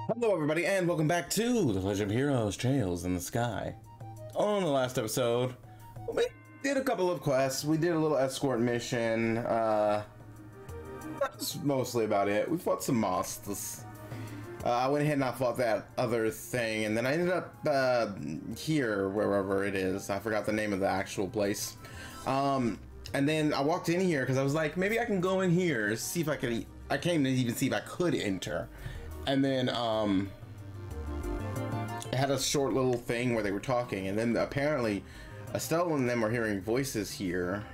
Hello everybody and welcome back to The Legend of Heroes Trails in the Sky. On the last episode, we did a couple of quests. We did a little escort mission. That's mostly about it. We fought some monsters. I went ahead and I fought that other thing, and then I ended up here, wherever it is. I forgot the name of the actual place. And then I walked in here because I was like, maybe I can go in here, see if I could. I came to even see if I could enter. And then it had a short little thing where they were talking, and then apparently Estelle and them were hearing voices here,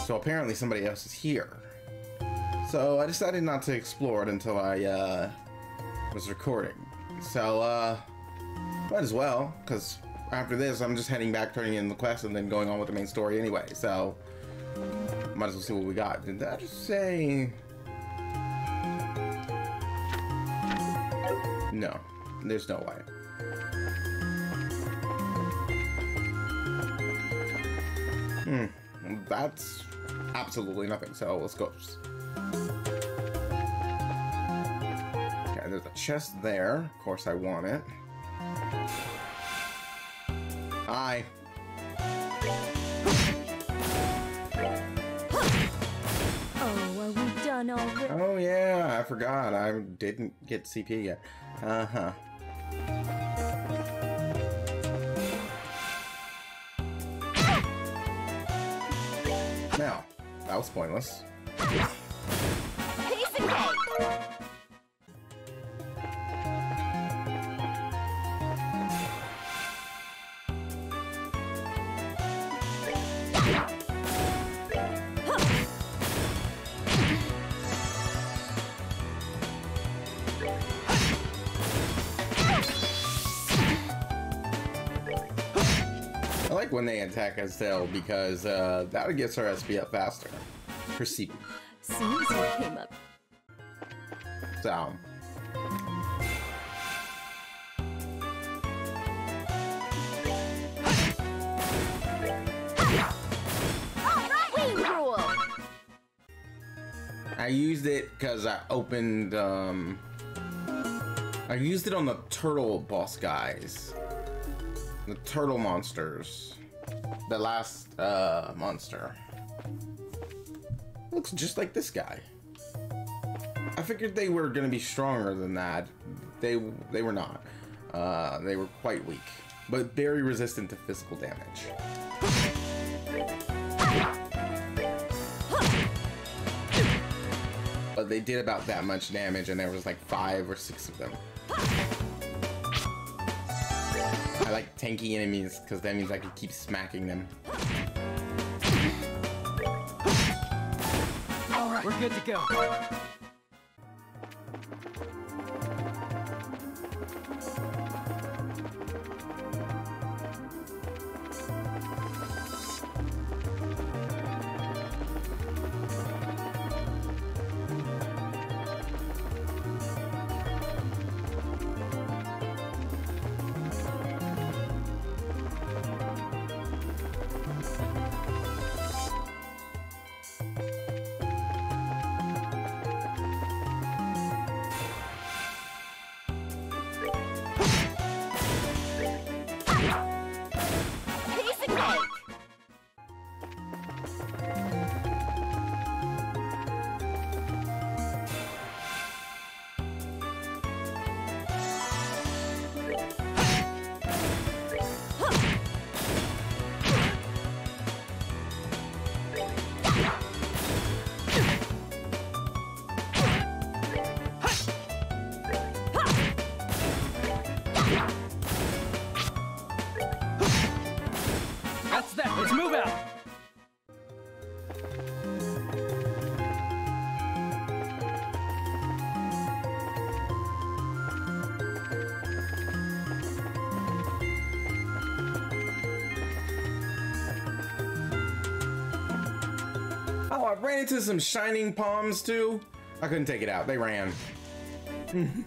so apparently somebody else is here. So I decided not to explore it until I was recording. So might as well, because after this I'm just heading back, turning in the quest, and then going on with the main story anyway. So might as well see what we got. Did I just say? No, there's no way. That's absolutely nothing, so let's go. Okay, there's a chest there. Of course I want it. Hi. Oh, are we done already? Oh yeah, I forgot. I didn't get CP yet. Uh-huh. Now, that was pointless. Piece of cake. I like when they attack Estelle because that gets her SP up faster. Her CP. Seems you came up. So. Queen rule. I used it because I opened, I used it on the turtle boss guys. The turtle monsters. The last monster. Looks just like this guy. I figured they were gonna be stronger than that. They were not. They were quite weak, but very resistant to physical damage. But they did about that much damage, and there was like 5 or 6 of them. I like tanky enemies because that means I can keep smacking them. Alright, we're good to go. That's that. Let's move out. Oh, I ran into some shining palms too. I couldn't take it out. They ran. Queen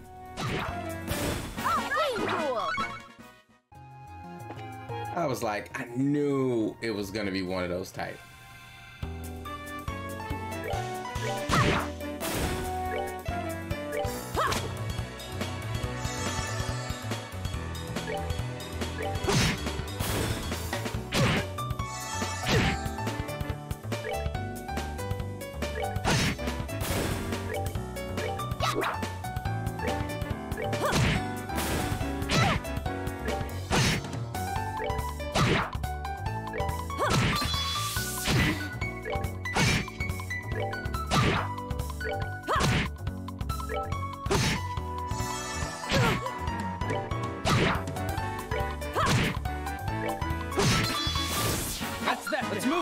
rule. I was like, I knew it was gonna be one of those type.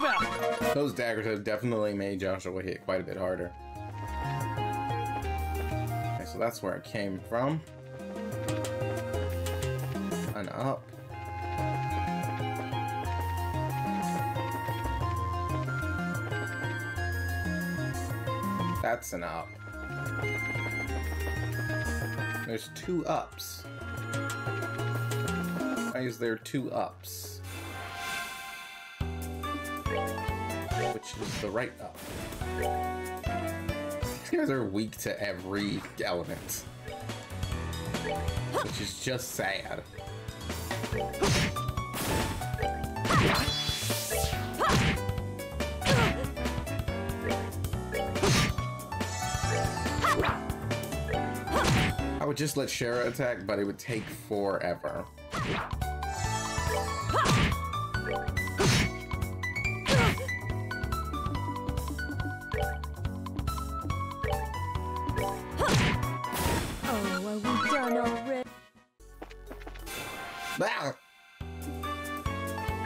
move out. Those daggers have definitely made Joshua hit quite a bit harder. Okay, so that's where it came from. And up. That's an up. There's two ups. Why is there two ups? Which is the right up? These guys are weak to every element. Which is just sad. I would just let Shara attack, but it would take forever. Oh, are we done already? Ah!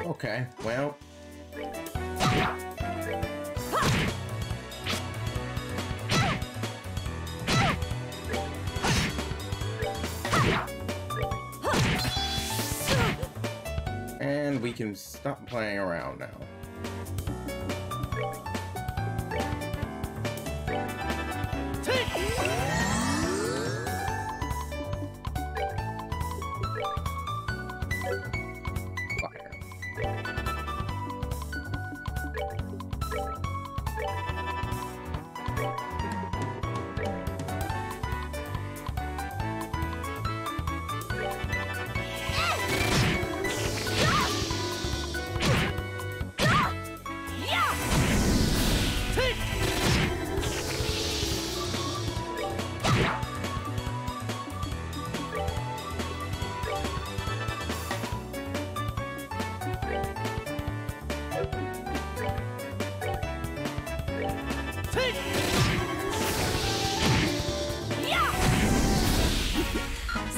Okay, well. And we can stop playing around now.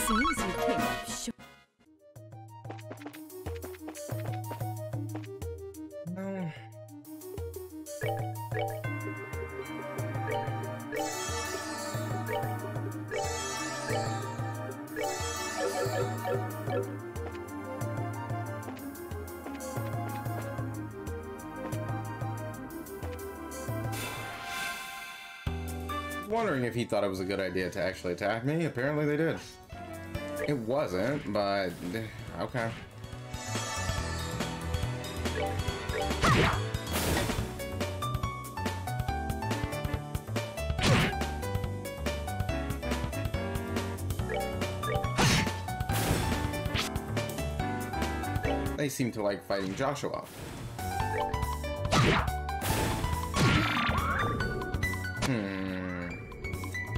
Seems you came up short. No. Wondering if he thought it was a good idea to actually attack me. Apparently they did. It wasn't, but okay. They seem to like fighting Joshua.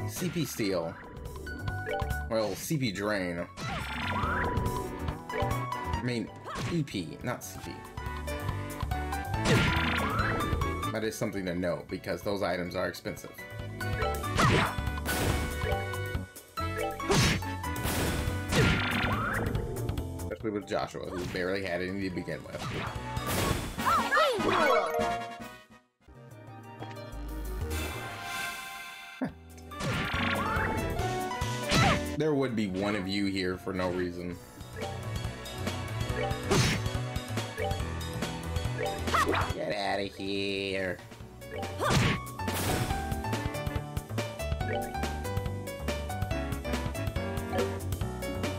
CP Steel. Well, CP Drain. I mean, EP, not CP. That is something to note, because those items are expensive. Especially with Joshua, who barely had any to begin with. There would be one of you here for no reason. Get out of here.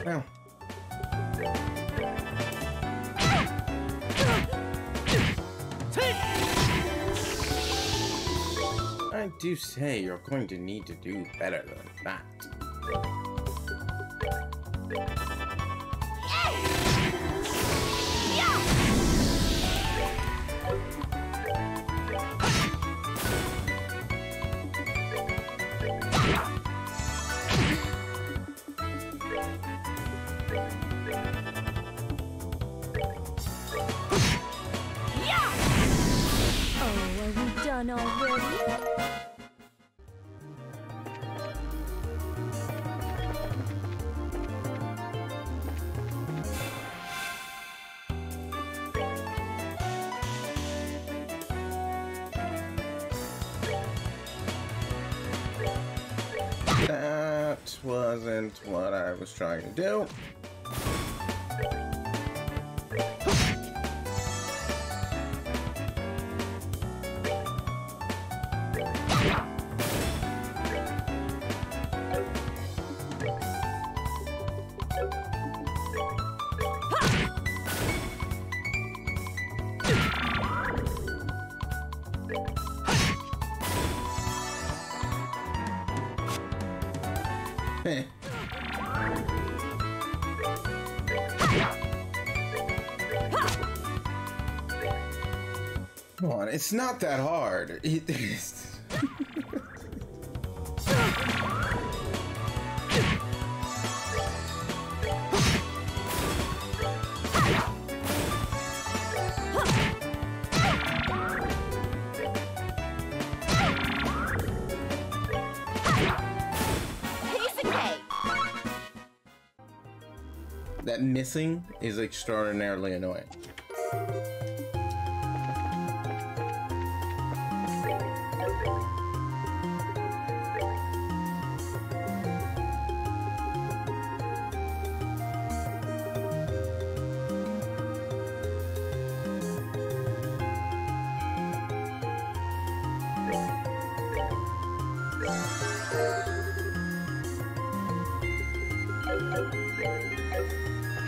Well. I do say you're going to need to do better than that. Already? wasn't what I was trying to do. Come on, it's not that hard. That missing is extraordinarily annoying.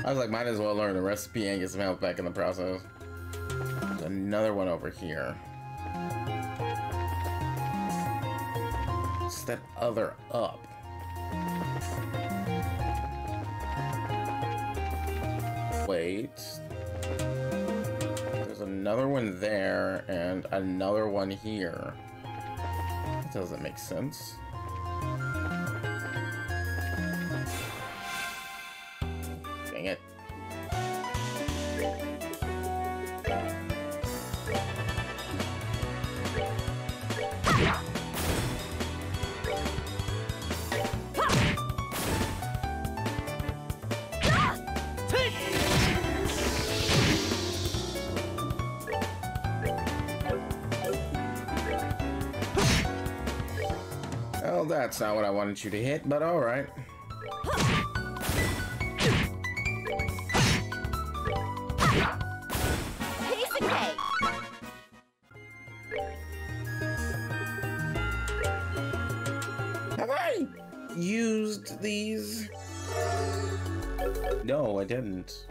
I was like, might as well learn the recipe and get some health back in the process. There's another one over here. Step other up. Wait. There's another one there and another one here. That doesn't make sense. Dang it. Well, that's not what I wanted you to hit, but alright. Have I used these? No, I didn't.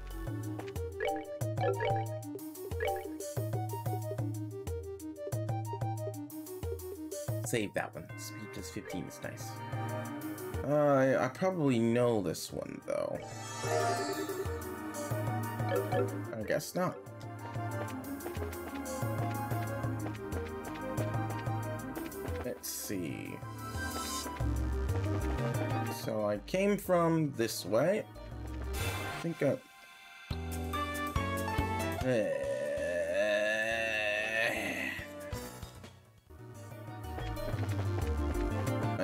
Save that one. Speed plus 15 is nice. I probably know this one, though. I guess not. Let's see. So I came from this way. I think I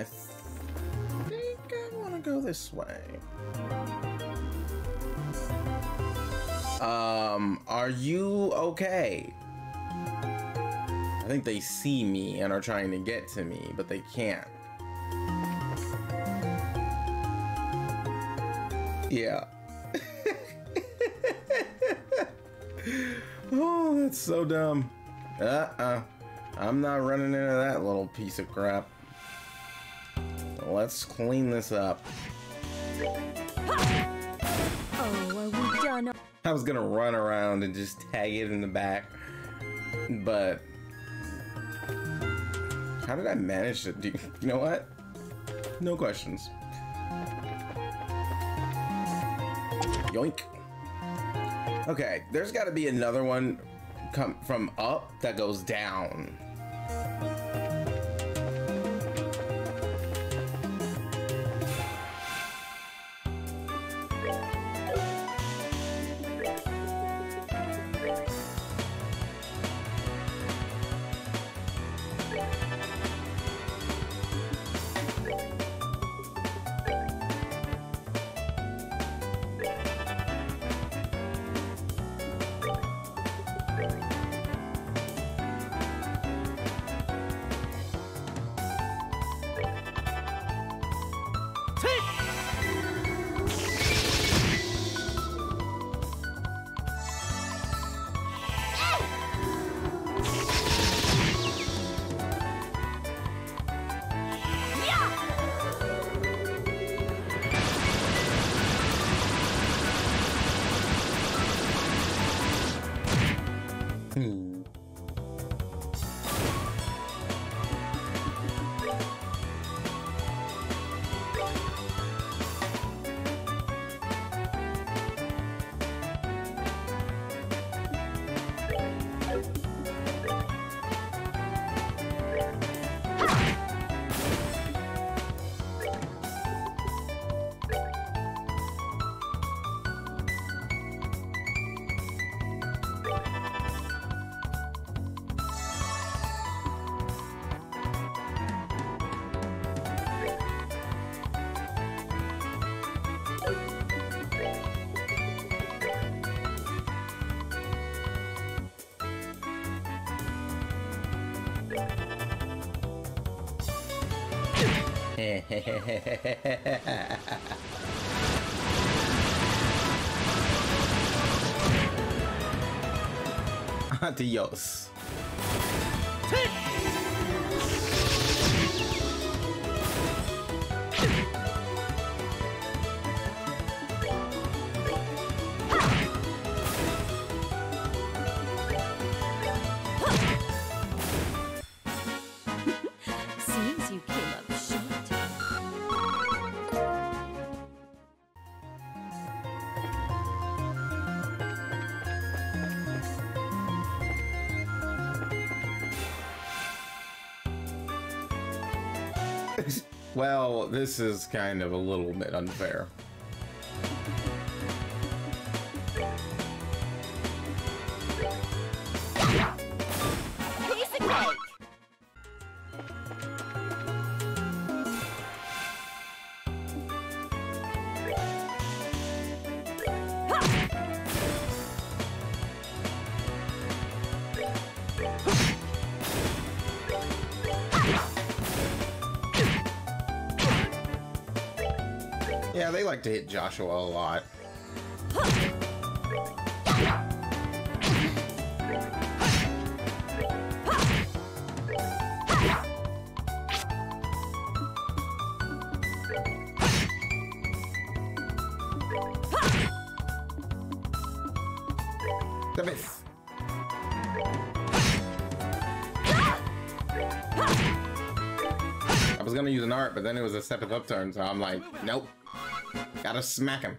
think I want to go this way. Are you okay? I think they see me and are trying to get to me, but they can't. Yeah. Oh, that's so dumb. I'm not running into that little piece of crap. Let's clean this up. Oh, are we done? I was gonna run around and just tag it in the back, but how did I manage to do? You know what? No questions. Yoink. Okay, there's got to be another one come from up that goes down. Hmm. Adios. Seems you came up short. Well, this is kind of a little bit unfair. Piece of cake! Yeah, they like to hit Joshua a lot. The miss. I was gonna use an art, but then it was a seventh up turn, so I'm like, nope. Gotta smack him.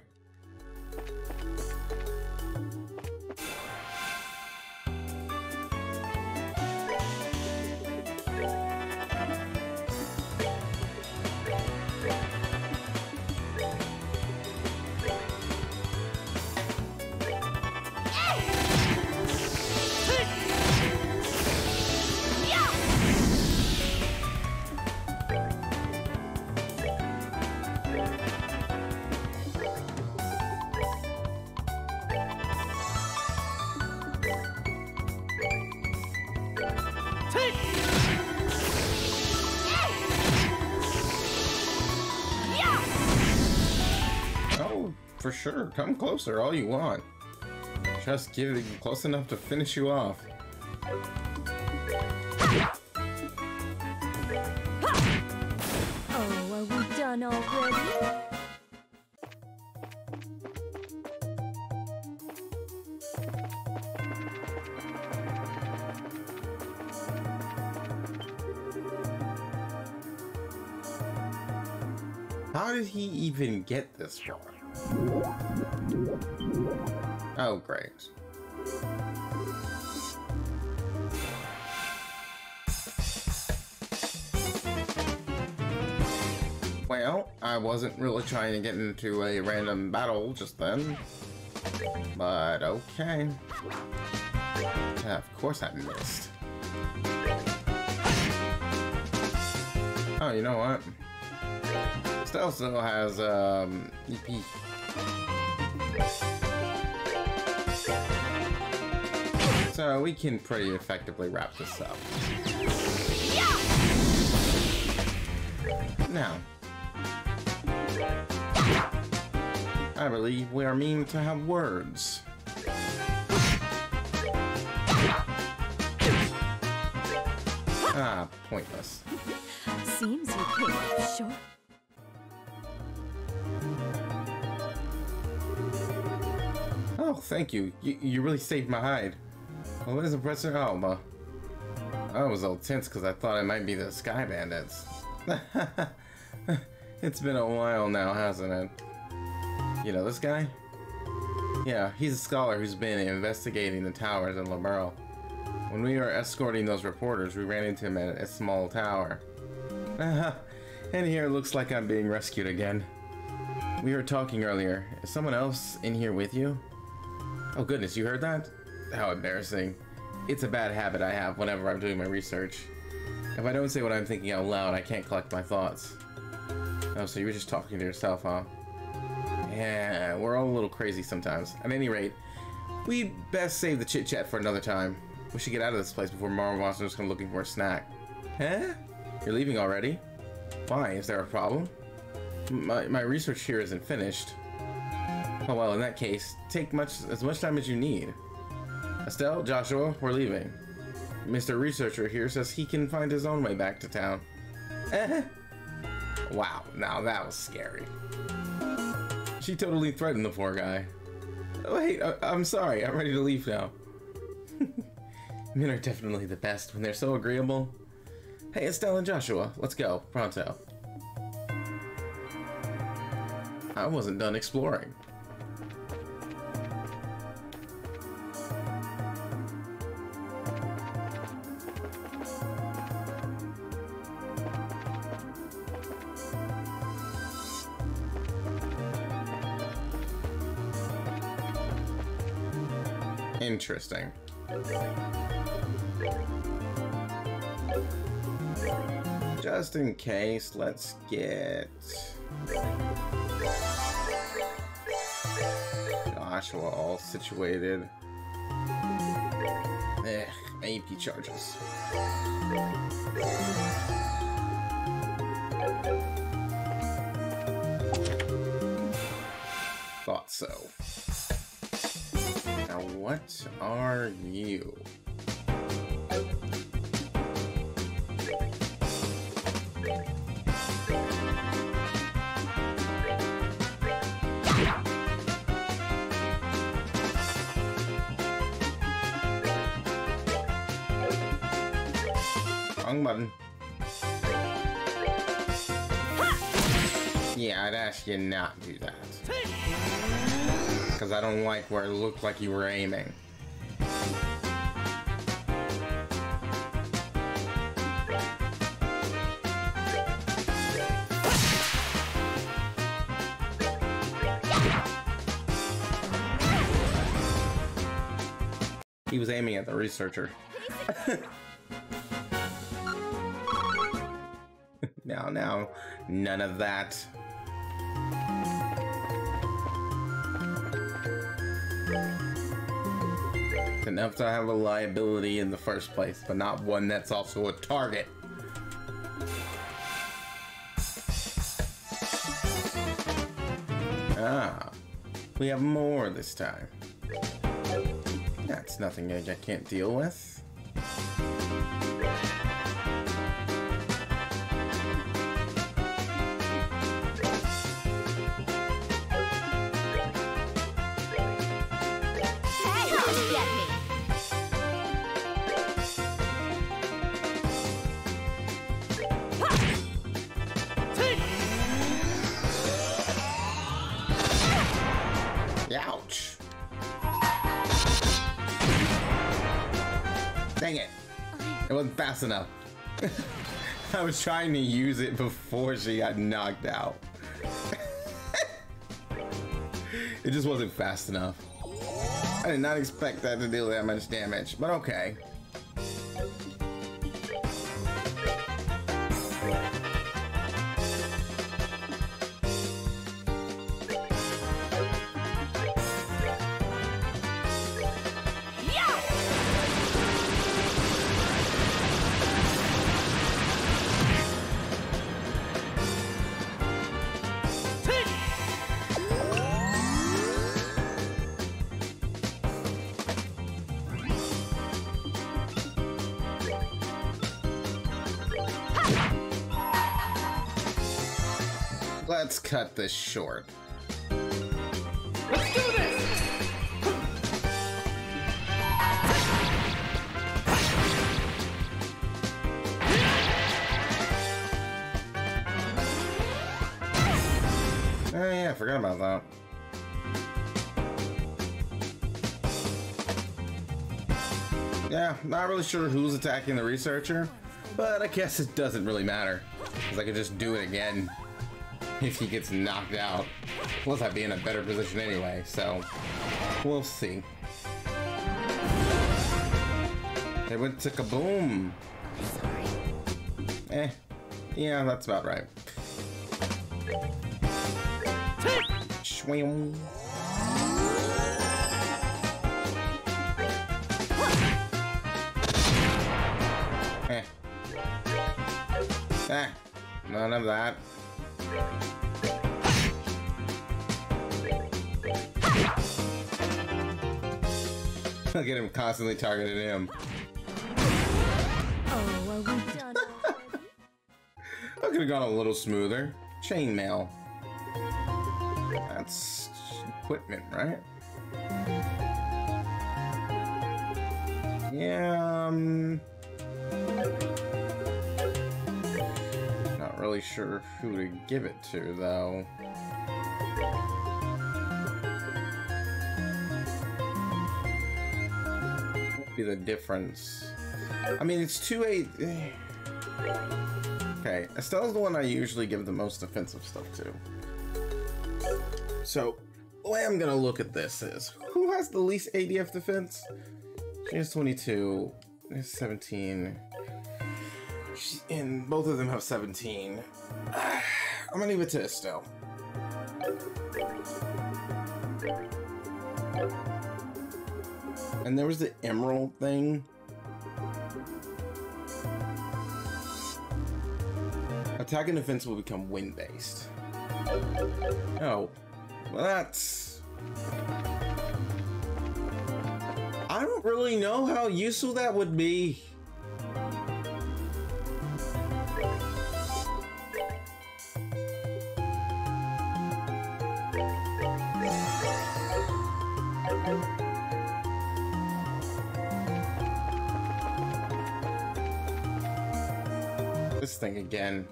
Oh, for sure. Come closer, all you want. Just getting close enough to finish you off. Oh, are we done already? How did he even get this far? Oh, great. Well, I wasn't really trying to get into a random battle just then. But okay. Of course I missed. Oh, you know what? Stealth still has EP. So we can pretty effectively wrap this up. Now, I believe we are meant to have words. Ah, pointless. Seems you came up short. Oh, thank you. You really saved my hide. what is the pressure? Oh, well, I was all tense because I thought it might be the Sky Bandits. It's been a while now, hasn't it? You know this guy? Yeah, he's a scholar who's been investigating the towers in Liberl. When we were escorting those reporters, we ran into him at a small tower. And here it looks like I'm being rescued again. We were talking earlier. Is someone else in here with you? Oh goodness, you heard that? How embarrassing. It's a bad habit I have whenever I'm doing my research. If I don't say what I'm thinking out loud, I can't collect my thoughts. Oh, so you were just talking to yourself, huh? Yeah, we're all a little crazy sometimes. At any rate, we best save the chit-chat for another time. We should get out of this place before Mara Monster's come looking for a snack. Huh? You're leaving already? Why? Is there a problem? My research here isn't finished. Oh well, in that case, take as much time as you need. Estelle, Joshua, we're leaving. Mr. Researcher here says he can find his own way back to town. Wow, now that was scary. She totally threatened the poor guy. Wait, I'm sorry, I'm ready to leave now. Men are definitely the best when they're so agreeable. Hey, Estelle and Joshua, let's go, pronto. I wasn't done exploring. Interesting. Just in case, let's get Joshua all situated. AP charges. Thought so. Now, what are you? Wrong button. Yeah, I'd ask you not do that. Because I don't like where it looked like you were aiming. He was aiming at the researcher. Now, none of that. It's enough to have a liability in the first place, but not one that's also a target. Ah, we have more this time. That's nothing I can't deal with. Ouch. Dang it. It wasn't fast enough. I was trying to use it before she got knocked out. It just wasn't fast enough. I did not expect that to deal that much damage, but okay. Let's cut this short. Let's do this! Oh yeah, I forgot about that. Yeah, not really sure who's attacking the researcher, but I guess it doesn't really matter, because I could just do it again if he gets knocked out. Plus I'd be in a better position anyway, so we'll see. They went to kaboom. Yeah, that's about right. Swim. None of that. Look at him constantly targeting him. Oh, are we done already? I could have gone a little smoother. Chainmail. That's equipment, right? Yeah, not really sure who to give it to, though. What would be the difference? I mean, it's 2-8. Okay, Estelle's the one I usually give the most offensive stuff to. So, the way I'm gonna look at this is, who has the least ADF defense? She has 22, has 17, and both of them have 17. I'm gonna leave it to Estelle. And there was the emerald thing. Attack and defense will become wind-based. Oh, well that's... I don't really know how useful that would be. This thing again.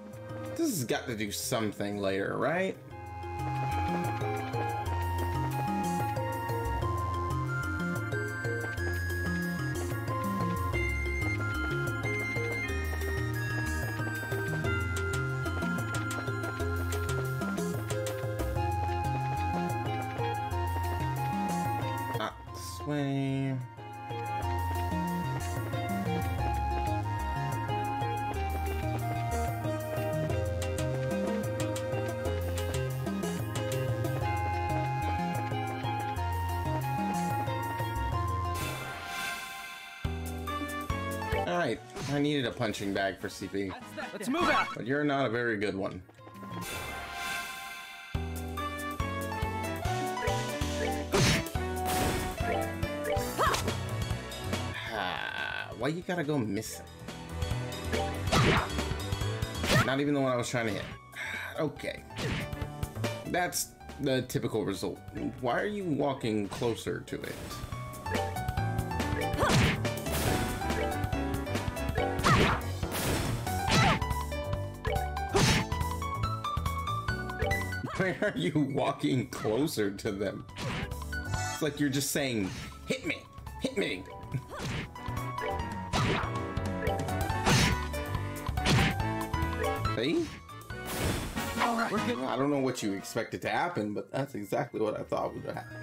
This has got to do something later, right? This way. Alright, I needed a punching bag for CP. Let's move out. But you're not a very good one. Why you gotta go missing? Not even the one I was trying to hit. Okay. That's the typical result. Why are you walking closer to it? Why are you walking closer to them? It's like you're just saying, hit me, hit me. See? All right, we're good. I don't know what you expected to happen, but that's exactly what I thought would happen.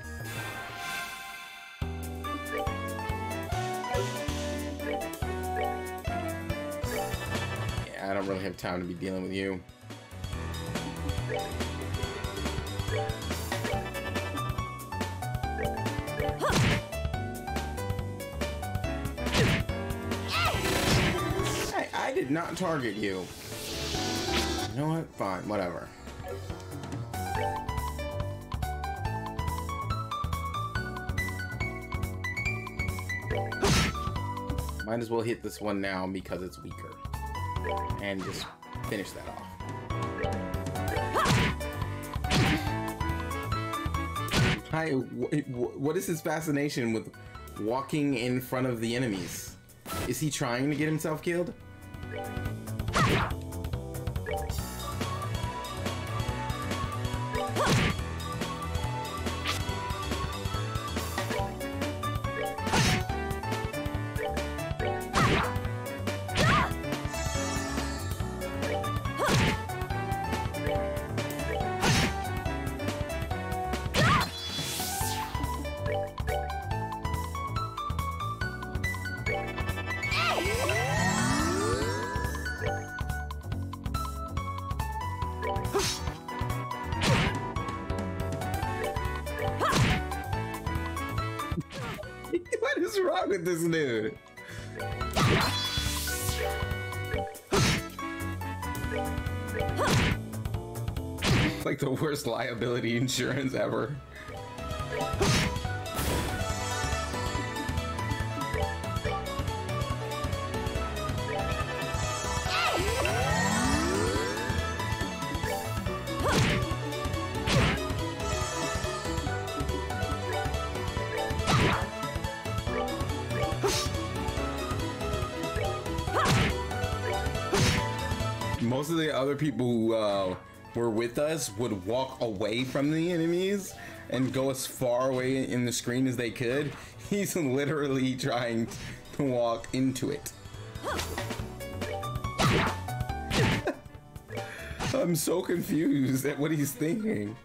Yeah, I don't really have time to be dealing with you. Hey, I did not target you. You know what? Fine, whatever. Might as well hit this one now because it's weaker. And just finish that off. Hi, what is his fascination with walking in front of the enemies? Is he trying to get himself killed? is wrong with this dude? Like the worst liability insurance ever. Most of the other people who were with us would walk away from the enemies and go as far away in the screen as they could. He's literally trying to walk into it. I'm so confused at what he's thinking.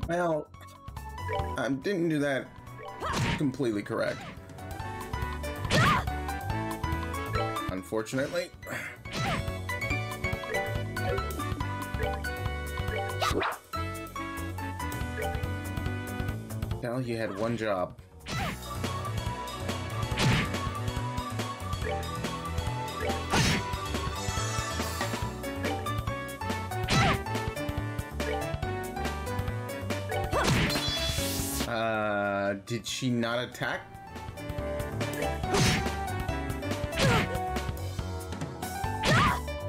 Well, I didn't do that completely correct. Unfortunately. Well, you had one job. Did she not attack?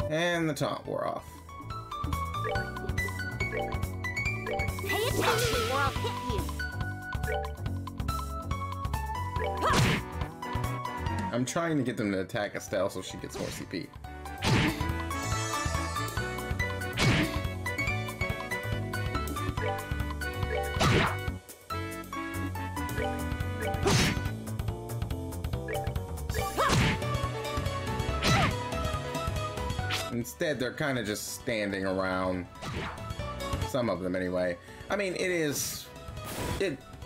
And the taunt wore off. Pay attention or I'll hit you. I'm trying to get them to attack Estelle so she gets more CP. Instead, they're kind of just standing around. Some of them, anyway. I mean, it's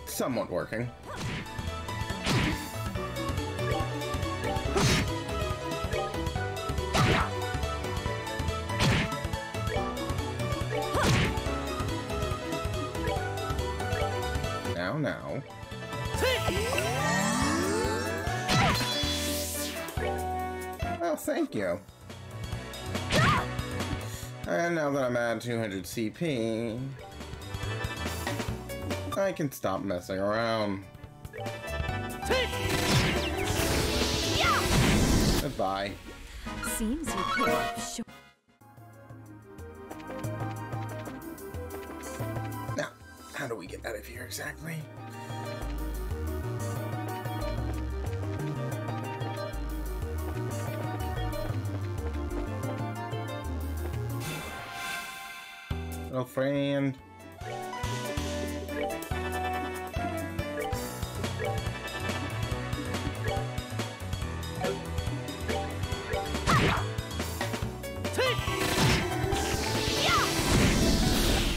somewhat working. Now. Oh, thank you. And now that I'm at 200 CP, I can stop messing around. Goodbye. Seems you came up short. Now, how do we get out of here exactly? Hello, friend.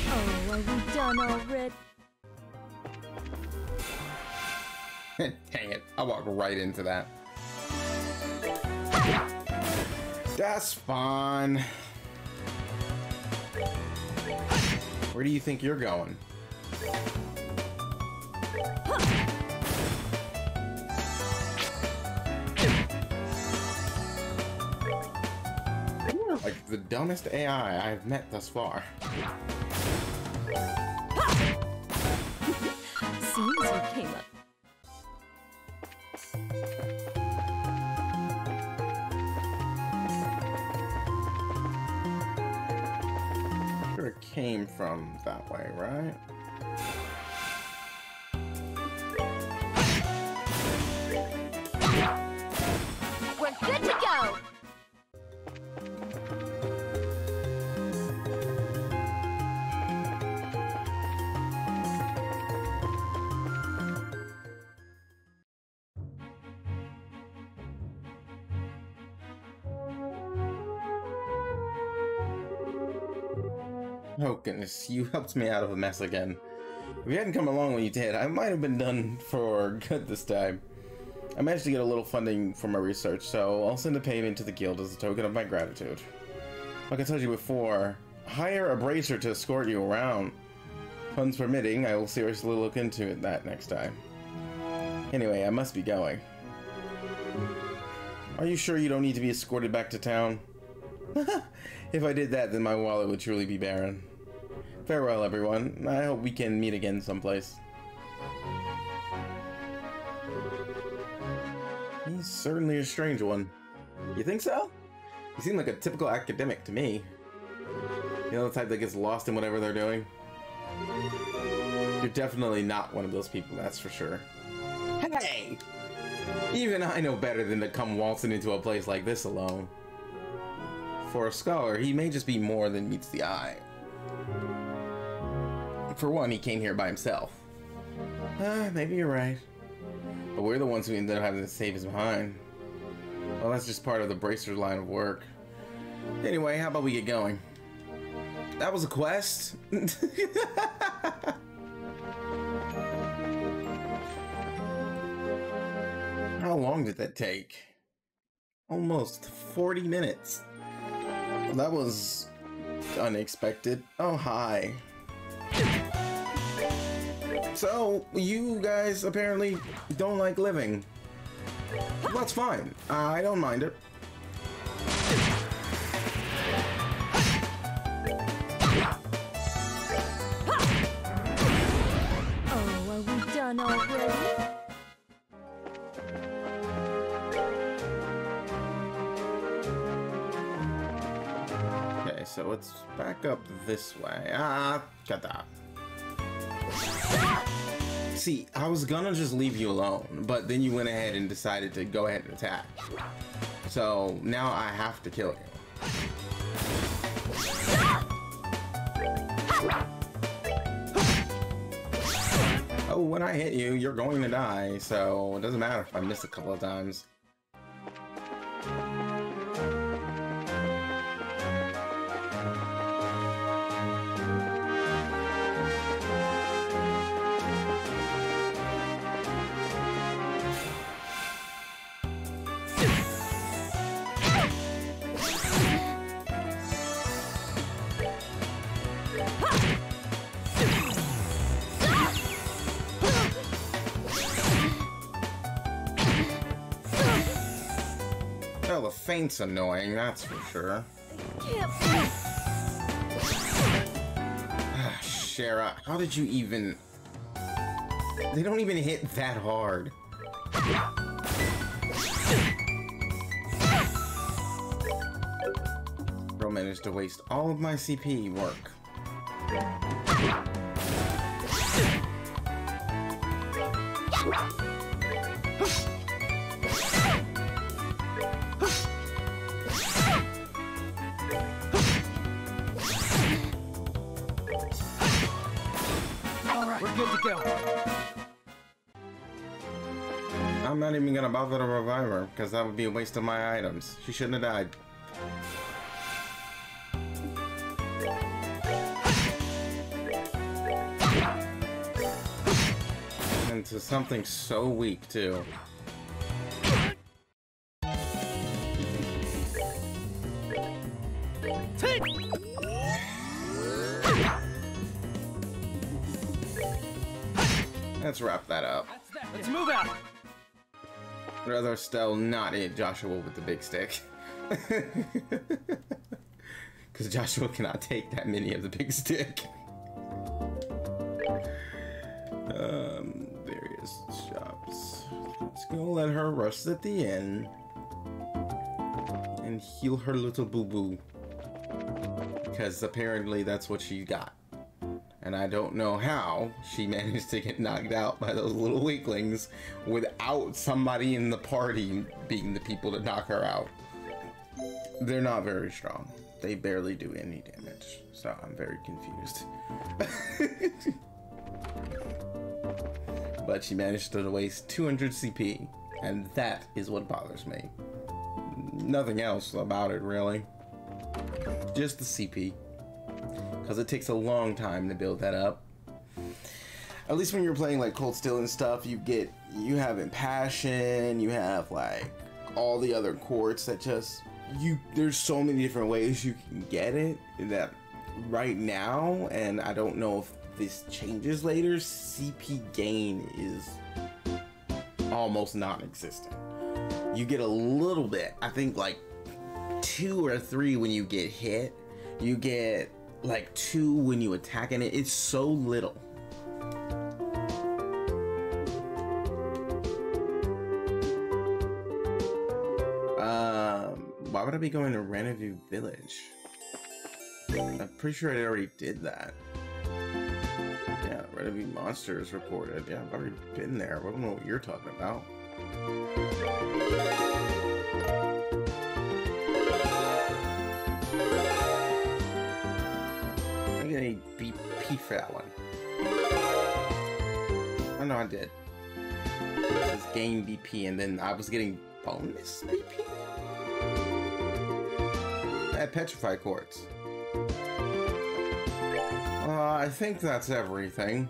Oh, are we done already? Dang it, I walked right into that. That's fun. Where do you think you're going? You're like the dumbest AI I've met thus far. Seems you came up. from that way, right? We're good to go. Oh goodness, you helped me out of a mess again. If you hadn't come along when you did, I might have been done for good this time. I managed to get a little funding for my research, so I'll send a payment to the guild as a token of my gratitude. Like I told you before, hire a bracer to escort you around. Funds permitting, I will seriously look into that next time. Anyway, I must be going. Are you sure you don't need to be escorted back to town? If I did that, then my wallet would truly be barren. Farewell, everyone. I hope we can meet again someplace. He's certainly a strange one. You think so? You seem like a typical academic to me. You know, the type that gets lost in whatever they're doing? You're definitely not one of those people, that's for sure. Hey! Even I know better than to come waltzing into a place like this alone. For a scholar, he may just be more than meets the eye. For one, he came here by himself. Maybe you're right. But we're the ones who ended up having to save his behind. Well, that's just part of the bracer's line of work. Anyway, how about we get going? That was a quest? How long did that take? Almost 40 minutes. That was unexpected. Oh, hi. So, you guys apparently don't like living. That's fine. I don't mind it. Oh, are we done already? Okay, so let's back up this way. Got that. See, I was gonna just leave you alone, but then you went ahead and decided to go ahead and attack. So now I have to kill you. Oh, when I hit you, you're going to die, so it doesn't matter if I miss a couple of times. Well, the feint's annoying, that's for sure. Shara, how did you even... They don't even hit that hard. Bro managed to waste all of my CP work. We're good to go. I'm not even gonna bother to revive her, because that would be a waste of my items. She shouldn't have died. Into something so weak, too. Take! Let's wrap that up. Let's move out! Rather still not hit Joshua with the big stick. Because Joshua cannot take that many of the big stick. Various shops. Let's go let her rest at the inn. And heal her little boo-boo. Because apparently that's what she got. And I don't know how she managed to get knocked out by those little weaklings without somebody in the party being the people to knock her out. They're not very strong. They barely do any damage. So I'm very confused. But she managed to waste 200 CP. And that is what bothers me. Nothing else about it, really. Just the CP. Because it takes a long time to build that up. At least when you're playing like Cold Steel and stuff, you have Impassion, you have like all the other quartz that just, there's so many different ways you can get it that right now, and I don't know if this changes later, CP gain is almost non-existent. You get a little bit, I think like 2 or 3 when you get hit. You get like 2 when you attack, and it's so little. Why would I be going to Renovue Village? I'm pretty sure I already did that. Yeah, Renovue monsters reported. Yeah, I've already been there. I don't know what you're talking about. I get a BP for that one. Oh no, I did. It was gain BP, and then I was getting bonus BP? I had petrified quartz. I think that's everything.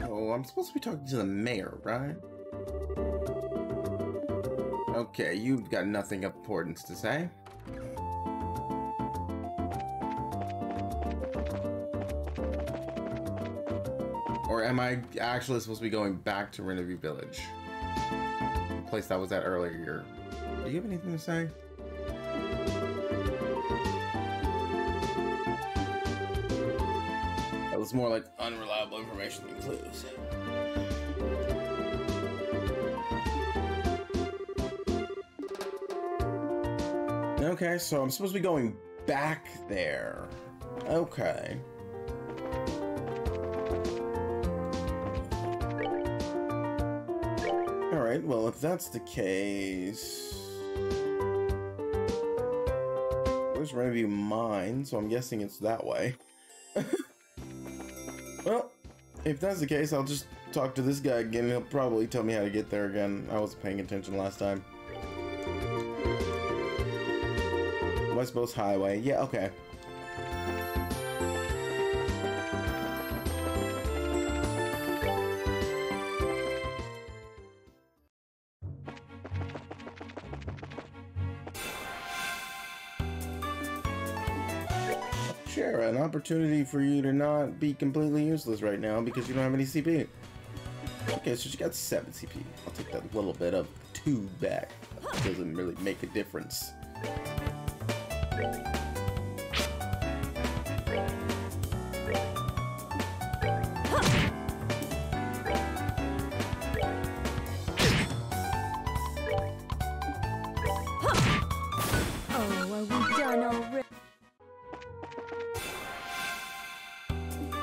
Oh, I'm supposed to be talking to the mayor, right? Okay, you've got nothing of importance to say. Or am I actually supposed to be going back to Renovue Village? The place that was at earlier. Do you have anything to say? That was more like unreliable information than clues. Okay, so I'm supposed to be going back there. Okay. Alright, well, if that's the case... Where's Renovue Mine? So I'm guessing it's that way. Well, if that's the case, I'll just talk to this guy again. He'll probably tell me how to get there again. I wasn't paying attention last time. West Coast Highway. Yeah, okay. Sure, an opportunity for you to not be completely useless right now because you don't have any CP. Okay, so you got 7 CP. I'll take that little bit of 2 back. That doesn't really make a difference.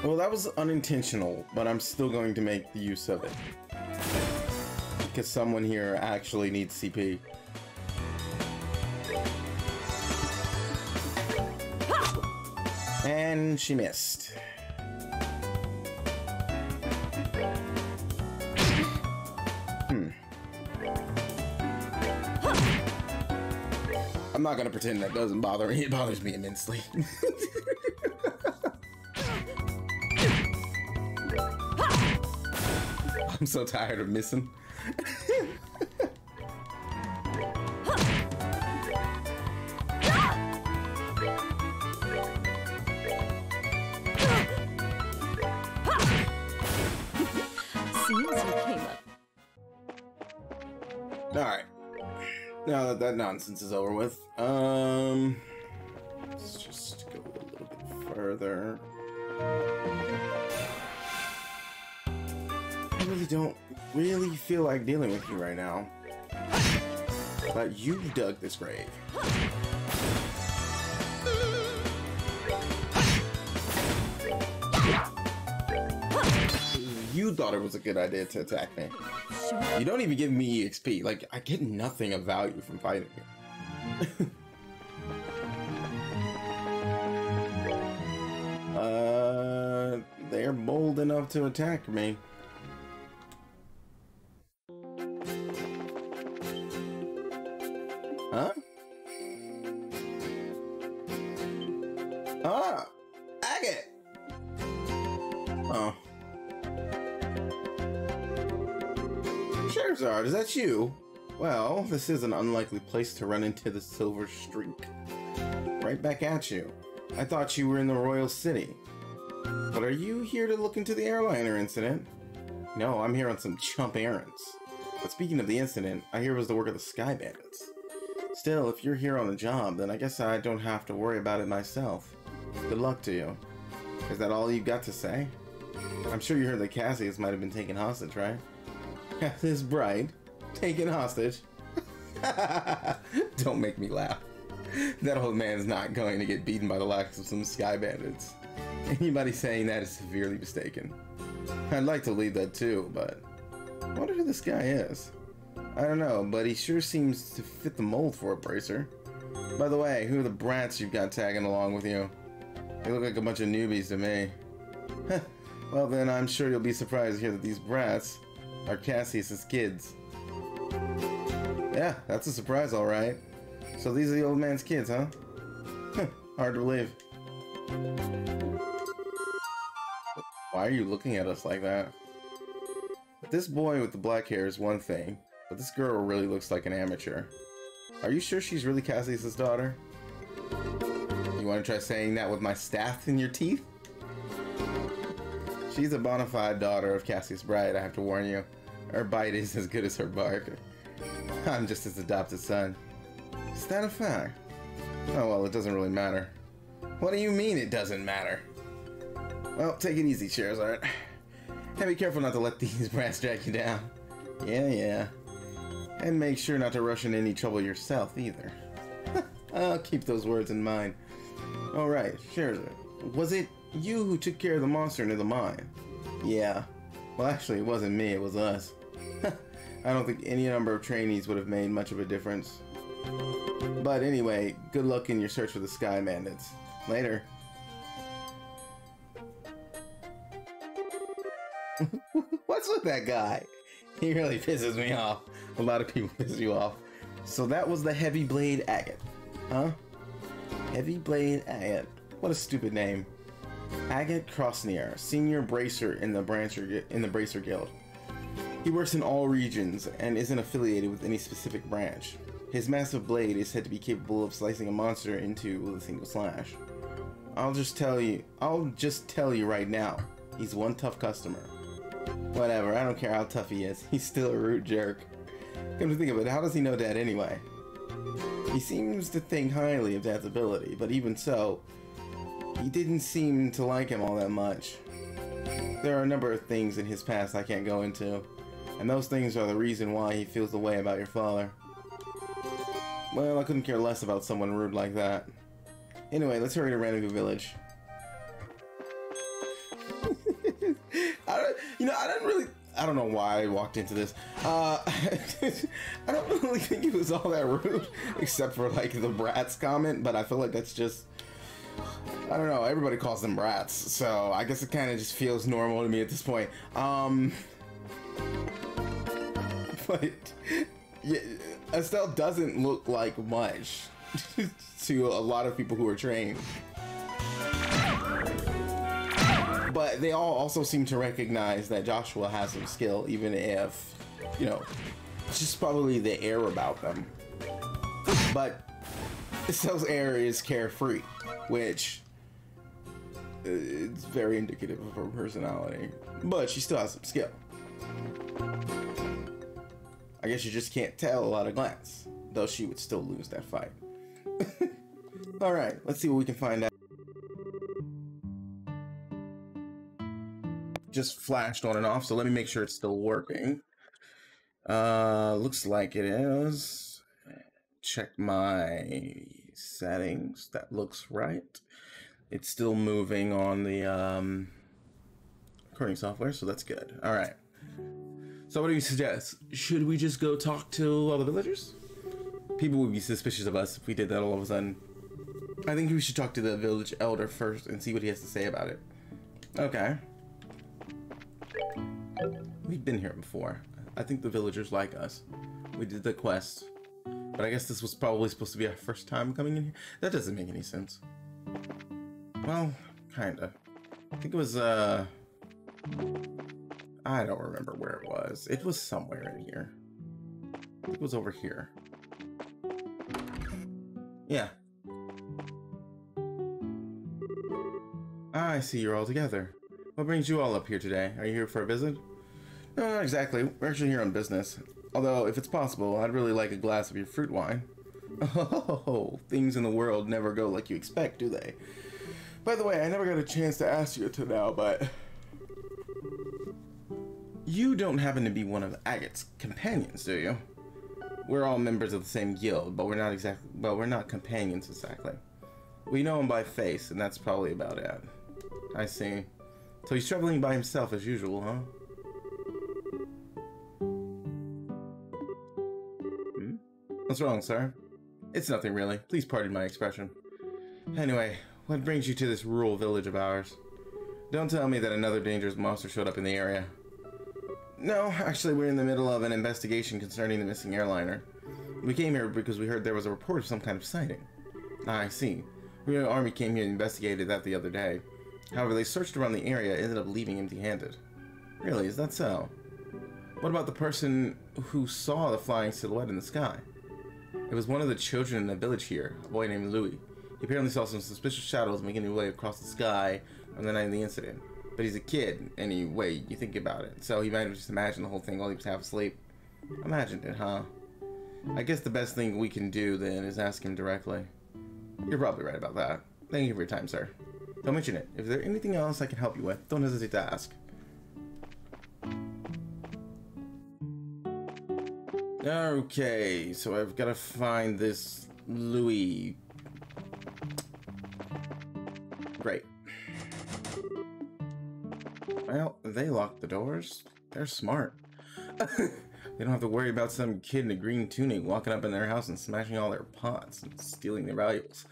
Well, that was unintentional, but I'm still going to make the use of it. Because someone here actually needs CP. And she missed. I'm not gonna pretend that doesn't bother me. It bothers me immensely. I'm so tired of missing. Alright. Now that that nonsense is over with, let's just go a little bit further. I really don't feel like dealing with you right now. But you dug this grave. You thought it was a good idea to attack me. You don't even give me EXP. Like, I get nothing of value from fighting you. They're bold enough to attack me. Huh? Ah! Agate! Oh. Charizard, is that you? Well, this is an unlikely place to run into the Silver Streak. Right back at you. I thought you were in the Royal City. But are you here to look into the Airliner incident? No, I'm here on some chump errands. But speaking of the incident, I hear it was the work of the Sky Bandits. Still, if you're here on the job, then I guess I don't have to worry about it myself. Good luck to you. Is that all you got to say? I'm sure you heard that Cassius might have been taken hostage, right? This bride? Taken hostage? Don't make me laugh. That old man's not going to get beaten by the likes of some Sky Bandits. Anybody saying that is severely mistaken. I'd like to believe that too, but I wonder who this guy is. I don't know, but he sure seems to fit the mold for a bracer. By the way, who are the brats you've got tagging along with you? They look like a bunch of newbies to me. Well then, I'm sure you'll be surprised to hear that these brats are Cassius's kids. Yeah, that's a surprise, alright. So these are the old man's kids, huh? Hard to believe. Why are you looking at us like that? This boy with the black hair is one thing, but this girl really looks like an amateur. Are you sure she's really Cassius's daughter? You want to try saying that with my staff in your teeth? She's a bona fide daughter of Cassius' bride, I have to warn you. Her bite is as good as her bark. I'm just his adopted son. Is that a fact? Oh well, it doesn't really matter. What do you mean it doesn't matter? Well, take it easy, Charizard. And be careful not to let these brats drag you down. Yeah. And make sure not to rush into any trouble yourself, either. I'll keep those words in mind. Alright, Charizard. Was it you who took care of the monster near the mine? Yeah. Well, actually, it wasn't me, it was us. I don't think any number of trainees would have made much of a difference. But anyway, good luck in your search for the Sky Bandits. Later. What's with that guy? He really pisses me off. A lot of people piss you off. So that was the Heavy Blade Agate. Huh? Heavy Blade Agate. What a stupid name. Agate Krosnier, senior bracer in the Bracer Guild. He works in all regions and isn't affiliated with any specific branch. His massive blade is said to be capable of slicing a monster in two with a single slash. I'll just tell you right now, he's one tough customer. Whatever, I don't care how tough he is, he's still a rude jerk. Come to think of it, how does he know Dad anyway? He seems to think highly of Dad's ability, but even so, he didn't seem to like him all that much. There are a number of things in his past I can't go into, and those things are the reason why he feels the way about your father. Well, I couldn't care less about someone rude like that. Anyway, let's hurry to Randagu Village. I don't know why I walked into this. I don't really think it was all that rude, except for like the brats comment, but I feel like that's just, I don't know, everybody calls them brats, so I guess it kind of just feels normal to me at this point. But yeah, Estelle doesn't look like much to a lot of people who are trained. But they all also seem to recognize that Joshua has some skill, even if, you know, it's just probably the air about them. But Estelle's air is carefree, which is very indicative of her personality. But she still has some skill. I guess you just can't tell at a glance, though she would still lose that fight. Alright, let's see what we can find out. Just flashed on and off, so let me make sure it's still working. Looks like it is. check my settings. That looks right. It's still moving on the recording software, so that's good. All right. So what do you suggest? Should we just go talk to all the villagers? People would be suspicious of us if we did that all of a sudden. I think we should talk to the village elder first and see what he has to say about it. Okay. We've been here before. I think the villagers like us. We did the quest. But I guess this was probably supposed to be our first time coming in here. That doesn't make any sense. Well, kinda. I think it was, I don't remember where it was. It was somewhere in here. It was over here. Yeah. I see you're all together. What brings you all up here today? Are you here for a visit? No, not exactly. We're actually here on business. Although, if it's possible, I'd really like a glass of your fruit wine. Oh, things in the world never go like you expect, do they? By the way, I never got a chance to ask you to now, but... You don't happen to be one of Agate's companions, do you? We're all members of the same guild, but we're not companions exactly. We know him by face, and that's probably about it. I see. So he's traveling by himself as usual, huh? What's wrong, sir? It's nothing really. Please pardon my expression. Anyway, what brings you to this rural village of ours? Don't tell me that another dangerous monster showed up in the area. No, actually we're in the middle of an investigation concerning the missing airliner. We came here because we heard there was a report of some kind of sighting. I see. The army came here and investigated that the other day. However, they searched around the area and ended up leaving empty-handed. Really, is that so? What about the person who saw the flying silhouette in the sky? It was one of the children in the village here, a boy named Louis. He apparently saw some suspicious shadows making their way across the sky on the night of the incident. But he's a kid, any way you think about it, so he might have just imagined the whole thing while he was half asleep. Imagined it, huh? I guess the best thing we can do then is ask him directly. You're probably right about that. Thank you for your time, sir. Don't mention it. If there's anything else I can help you with, don't hesitate to ask. Okay, so I've got to find this Louis. Great. Well, they locked the doors. They're smart. They don't have to worry about some kid in a green tunic walking up in their house and smashing all their pots and stealing their valuables.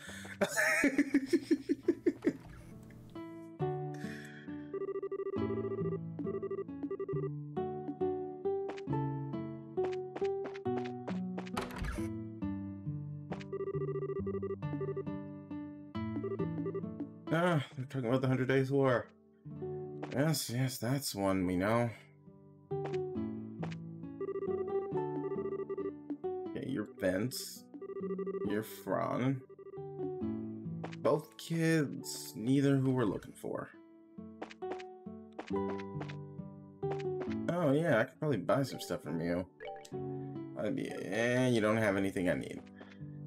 Ah, they're talking about the 100 Days War. Yes, yes, that's one we know. Okay, you're Vince. You're Fran. Both kids, neither who we're looking for. Oh yeah, I could probably buy some stuff from you. I'd be, you don't have anything I need.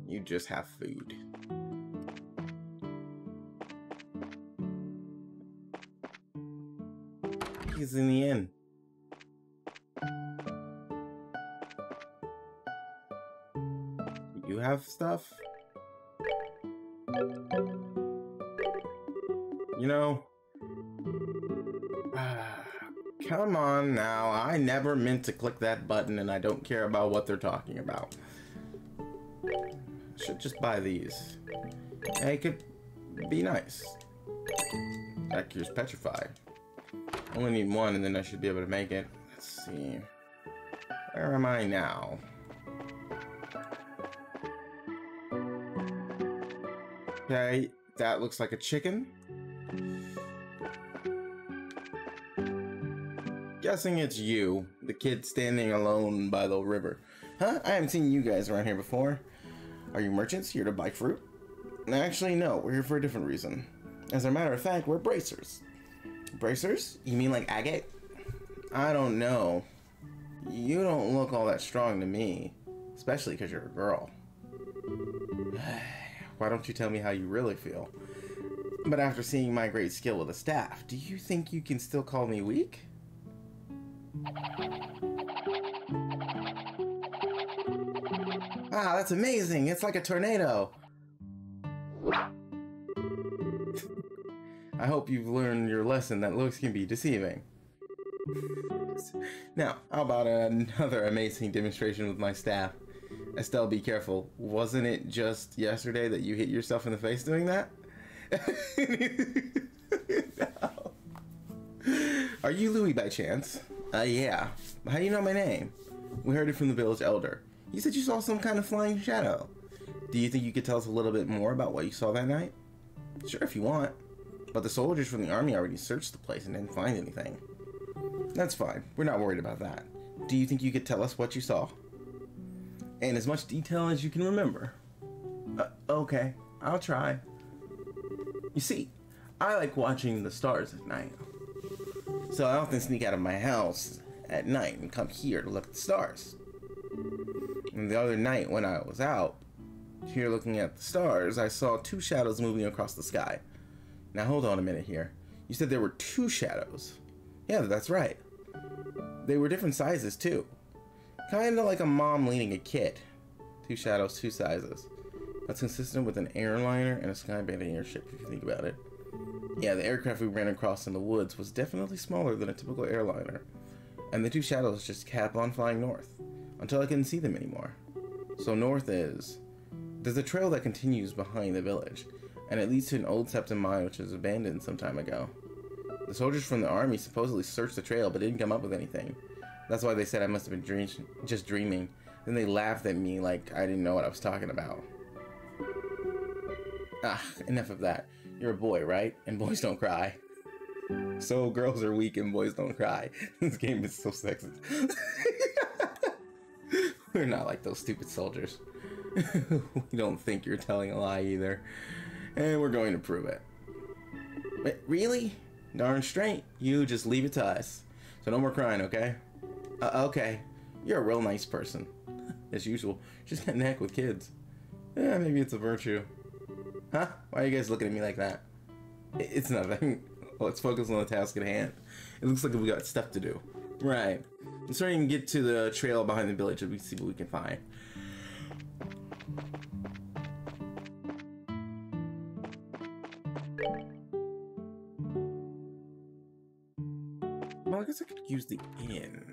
You just have food. He's in the inn. You have stuff? You know, come on now. I never meant to click that button and I don't care about what they're talking about. Should just buy these. Hey, could be nice. That cure's petrified. Only need one and then I should be able to make it. Let's see. Where am I now? Okay, that looks like a chicken. Guessing it's you, the kid standing alone by the river. Huh? I haven't seen you guys around here before. Are you merchants here to buy fruit? Actually, no. We're here for a different reason. As a matter of fact, we're bracers. Bracers? You mean like agate? I don't know. You don't look all that strong to me. Especially because you're a girl. Why don't you tell me how you really feel? But after seeing my great skill with the staff, do you think you can still call me weak? Wow, that's amazing. It's like a tornado. I hope you've learned your lesson that looks can be deceiving. Now, how about another amazing demonstration with my staff? Estelle, be careful. Wasn't it just yesterday that you hit yourself in the face doing that? No. Are you Louis by chance? Yeah. How do you know my name? We heard it from the village elder. You said you saw some kind of flying shadow. Do you think you could tell us a little bit more about what you saw that night? Sure, if you want. But the soldiers from the army already searched the place and didn't find anything. That's fine. We're not worried about that. Do you think you could tell us what you saw? In as much detail as you can remember. Okay, I'll try. You see, I like watching the stars at night. So I often sneak out of my house at night and come here to look at the stars. And the other night when I was out here looking at the stars, I saw two shadows moving across the sky. Now hold on a minute here. You said there were two shadows. Yeah, that's right. They were different sizes too. Kinda like a mom leading a kid. Two shadows, two sizes. That's consistent with an airliner and a skyband airship if you think about it. Yeah, the aircraft we ran across in the woods was definitely smaller than a typical airliner. And the two shadows just kept on flying north, until I couldn't see them anymore. So north is... There's a trail that continues behind the village, and it leads to an old septum mine which was abandoned some time ago. The soldiers from the army supposedly searched the trail but didn't come up with anything. That's why they said I must have been just dreaming. Then they laughed at me like I didn't know what I was talking about. Ah, enough of that. You're a boy, right? And boys don't cry. So girls are weak and boys don't cry. This game is so sexist. We're not like those stupid soldiers. We don't think you're telling a lie either. And we're going to prove it. Wait, really? Darn straight. You just leave it to us. So no more crying, okay? Okay. You're a real nice person. As usual. Just got neck with kids. Yeah, maybe it's a virtue. Huh? Why are you guys looking at me like that? It's nothing. Let's focus on the task at hand. It looks like we got stuff to do. Right. Let's try and get to the trail behind the village and we see what we can find. Well, I guess I could use the inn.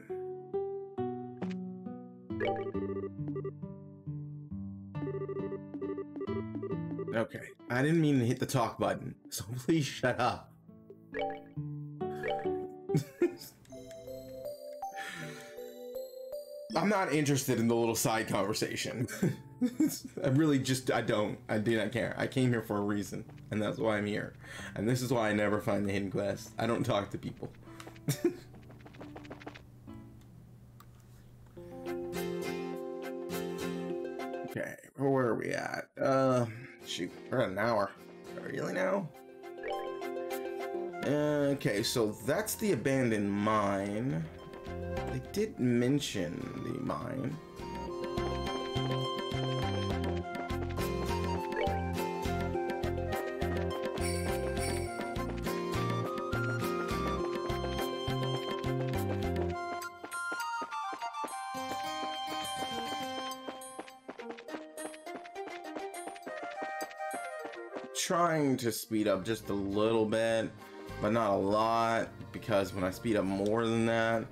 Okay, I didn't mean to hit the talk button, so please shut up. I'm not interested in the little side conversation. I do not care. I came here for a reason, and that's why I'm here. And this is why I never find the hidden quest. I don't talk to people. Okay, where are we at? Shoot, we're at an hour. Really now? Okay, so that's the abandoned mine. They did mention the mine. Trying to speed up just a little bit, but not a lot, because when I speed up more than that,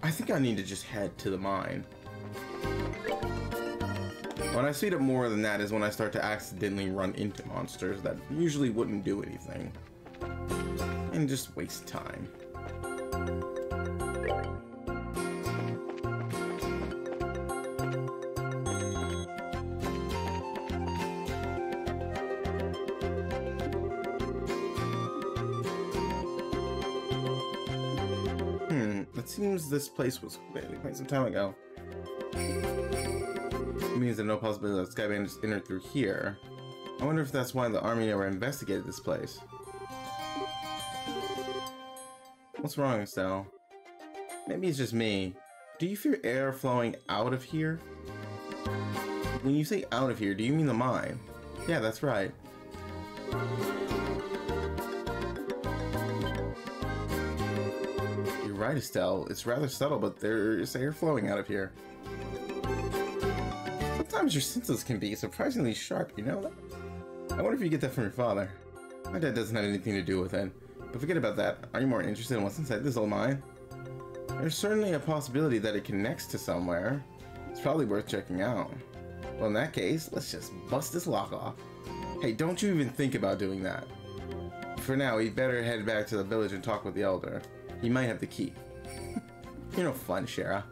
I think I need to just head to the mine. When I speed up more than that is when I start to accidentally run into monsters that usually wouldn't do anything and just waste time. It seems this place was quite some time ago. It means there's no possibility that Skyband just entered through here. I wonder if that's why the army never investigated this place. What's wrong, Estelle? Maybe it's just me. Do you fear air flowing out of here? When you say out of here, do you mean the mine? Yeah, that's right. right, Estelle. It's rather subtle, but there's air flowing out of here. Sometimes your senses can be surprisingly sharp, you know that? I wonder if you get that from your father. My dad doesn't have anything to do with it. But forget about that. Are you more interested in what's inside this old mine? There's certainly a possibility that it connects to somewhere. It's probably worth checking out. Well, in that case, let's just bust this lock off. Hey, don't you even think about doing that. For now, we'd better head back to the village and talk with the elder. He might have the key. You're no fun, Shara.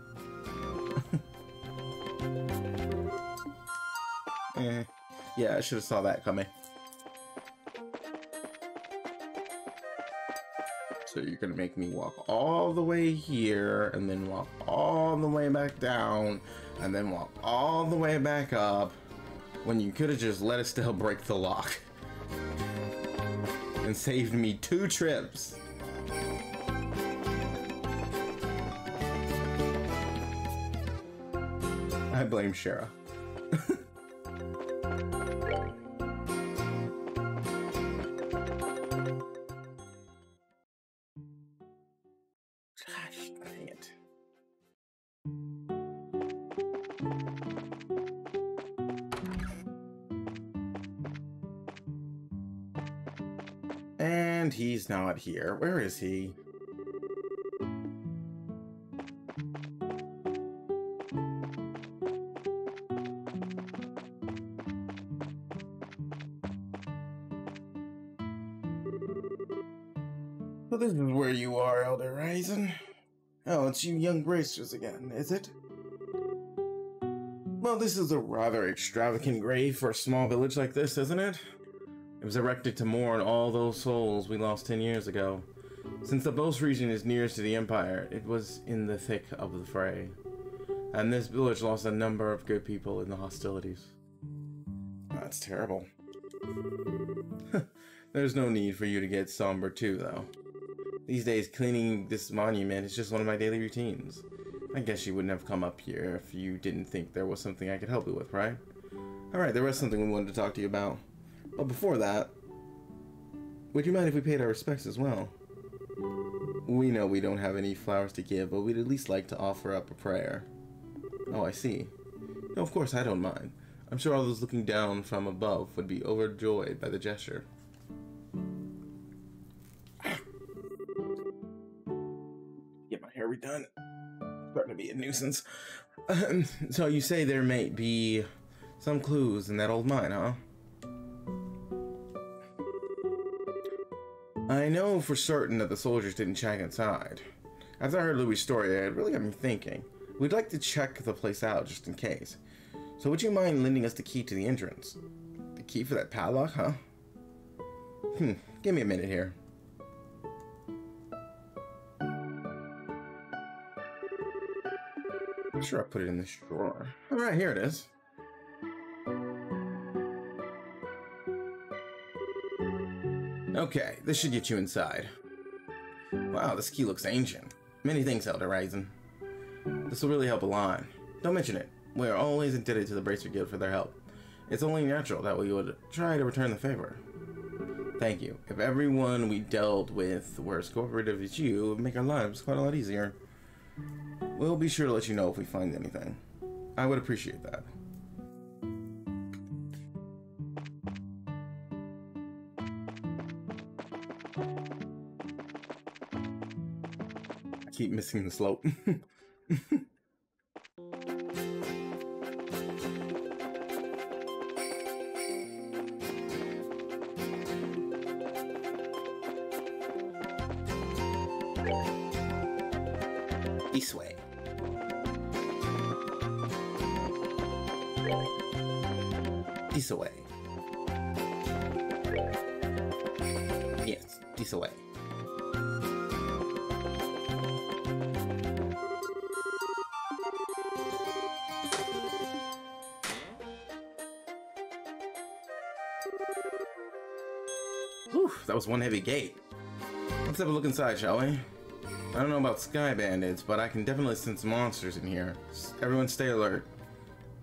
Yeah, I should have saw that coming. So you're gonna make me walk all the way here, and then walk all the way back down, and then walk all the way back up, when you could have just let Estelle break the lock. And saved me 2 trips. I blame Shara. Gosh, dang it. And he's not here. Where is he? So this is where you are, Elder Ryzen. Oh, it's you young bracers again, is it? Well, this is a rather extravagant grave for a small village like this, isn't it? It was erected to mourn all those souls we lost 10 years ago. Since the Bos region is nearest to the Empire, it was in the thick of the fray. And this village lost a number of good people in the hostilities. That's terrible. There's no need for you to get somber too, though. These days, cleaning this monument is just one of my daily routines. I guess you wouldn't have come up here if you didn't think there was something I could help you with, right? Alright, there was something we wanted to talk to you about. But before that, would you mind if we paid our respects as well? We know we don't have any flowers to give, but we'd at least like to offer up a prayer. Oh, I see. No, of course, I don't mind. I'm sure all those looking down from above would be overjoyed by the gesture. Get my hair redone. Starting to be a nuisance. So you say there may be some clues in that old mine, huh? I know for certain that the soldiers didn't check inside. After I heard Louis' story, it really got me thinking. We'd like to check the place out just in case. So would you mind lending us the key to the entrance? The key for that padlock, huh? Give me a minute here. Sure, I put it in this drawer. Alright, here it is. Okay, this should get you inside. Wow, this key looks ancient. Many thanks, Elder Ryzen. This will really help a lot. Don't mention it. We are always indebted to the Bracer Guild for their help. It's only natural that we would try to return the favor. Thank you. If everyone we dealt with were as cooperative as you, it would make our lives quite a lot easier. We'll be sure to let you know if we find anything. I would appreciate that. I keep missing the slope. This way. This way. Yes, this way. Whew, that was one heavy gate. Let's have a look inside, shall we? I don't know about sky bandits, but I can definitely sense monsters in here. Everyone stay alert.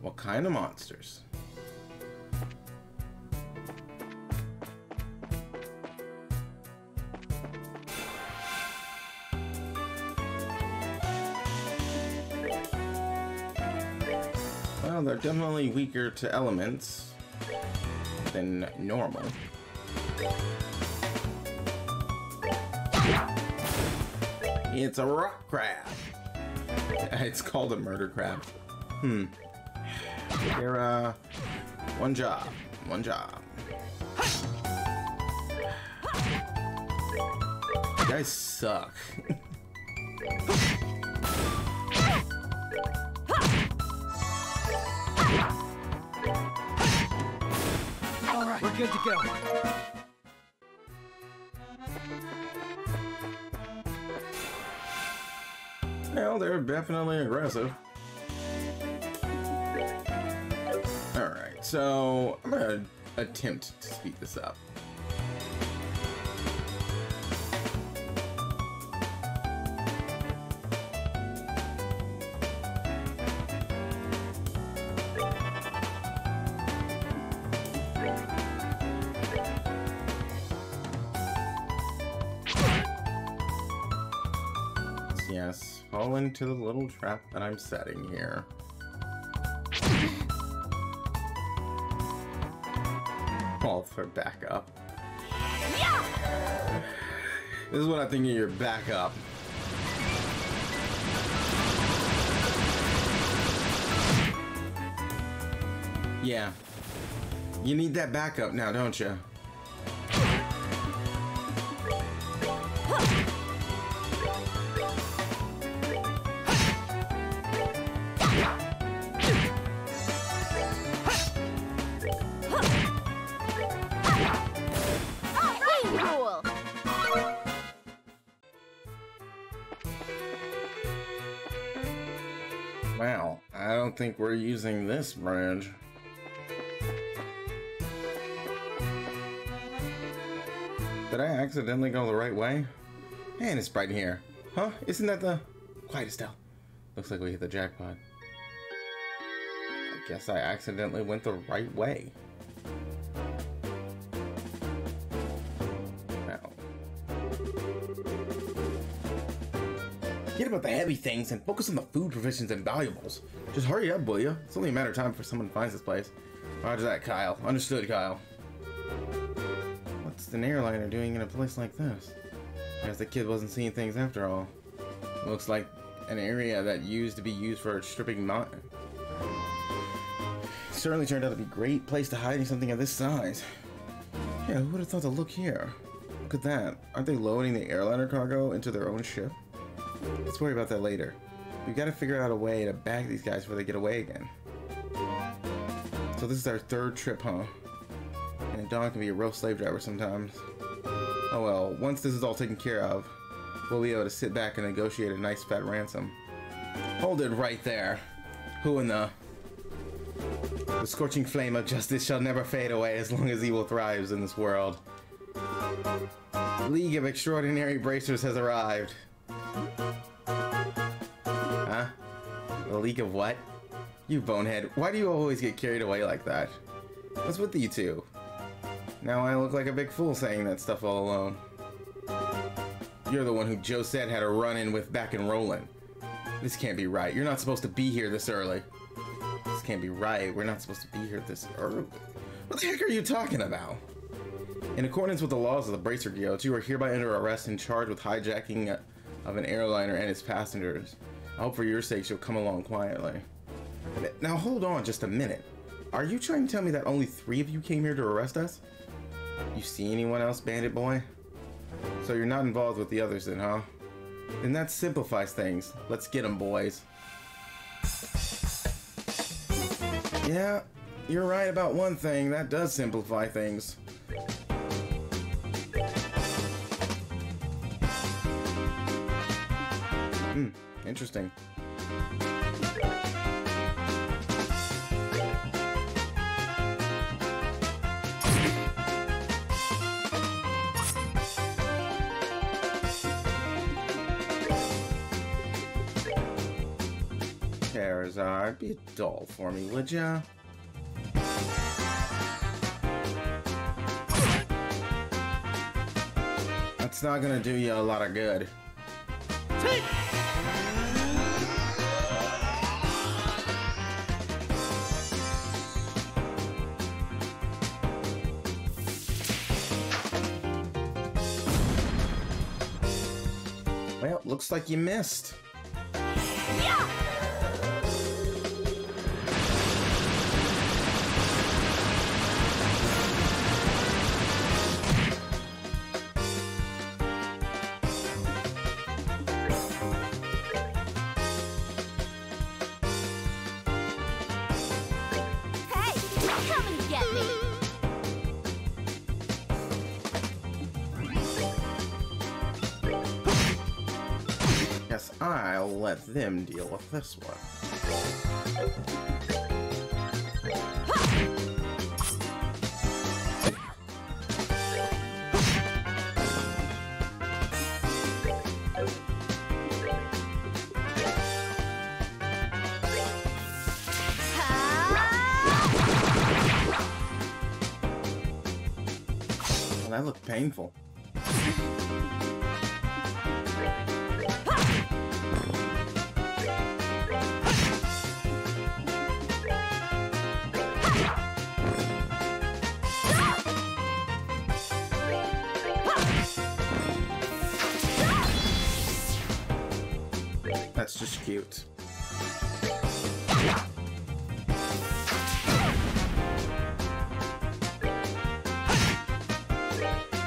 What kind of monsters? Well, they're definitely weaker to elements than normal. It's a rock crab. It's called a murder crab. Here, one job. One job. You guys suck. Alright, we're good to go. Well, they're definitely aggressive. Alright, so I'm gonna attempt to speed this up. Yes, fall into the little trap that I'm setting here. All for backup. Yeah! This is what I think of your backup. Yeah. You need that backup now, don't you? Wow, I don't think we're using this bridge. Did I accidentally go the right way? Man, it's bright in here. Huh? Isn't that the... Quiet, Estelle. Looks like we hit the jackpot. I guess I accidentally went the right way. Forget about the heavy things and focus on the food provisions and valuables. Just hurry up, will ya? It's only a matter of time before someone finds this place. Roger that, Kyle. Understood, Kyle. What's an airliner doing in a place like this? I guess the kid wasn't seeing things after all. Looks like an area that used to be used for stripping mine. Certainly turned out to be a great place to hide something of this size. Yeah, who would have thought to look here? Look at that. Aren't they loading the airliner cargo into their own ship? Let's worry about that later. We've got to figure out a way to bag these guys before they get away again. So this is our third trip, huh? And Don can be a real slave driver sometimes. Oh well, once this is all taken care of, we'll be able to sit back and negotiate a nice fat ransom. Hold it right there. Who in the... The scorching flame of justice shall never fade away as long as evil thrives in this world. The League of Extraordinary Bracers has arrived. Huh? The League of what? You bonehead, why do you always get carried away like that? What's with you two? Now I look like a big fool saying that stuff all alone. You're the one who Joe said had a run-in with back in Roland. This can't be right. You're not supposed to be here this early. This can't be right. We're not supposed to be here this early. What the heck are you talking about? In accordance with the laws of the Bracer Guilds, you are hereby under arrest and charged with hijacking of an airliner and its passengers. I hope for your sakes you'll come along quietly. Now hold on just a minute. Are you trying to tell me that only 3 of you came here to arrest us? You see anyone else, Bandit Boy? So you're not involved with the others then, huh? Then that simplifies things. Let's get them, boys. Yeah, you're right about one thing. That does simplify things. Interesting. Charizard, be a doll for me, would ya? That's not gonna do you a lot of good. looks like you missed. Yeah! I'll let them deal with this one. Well, that looked painful. That's just cute.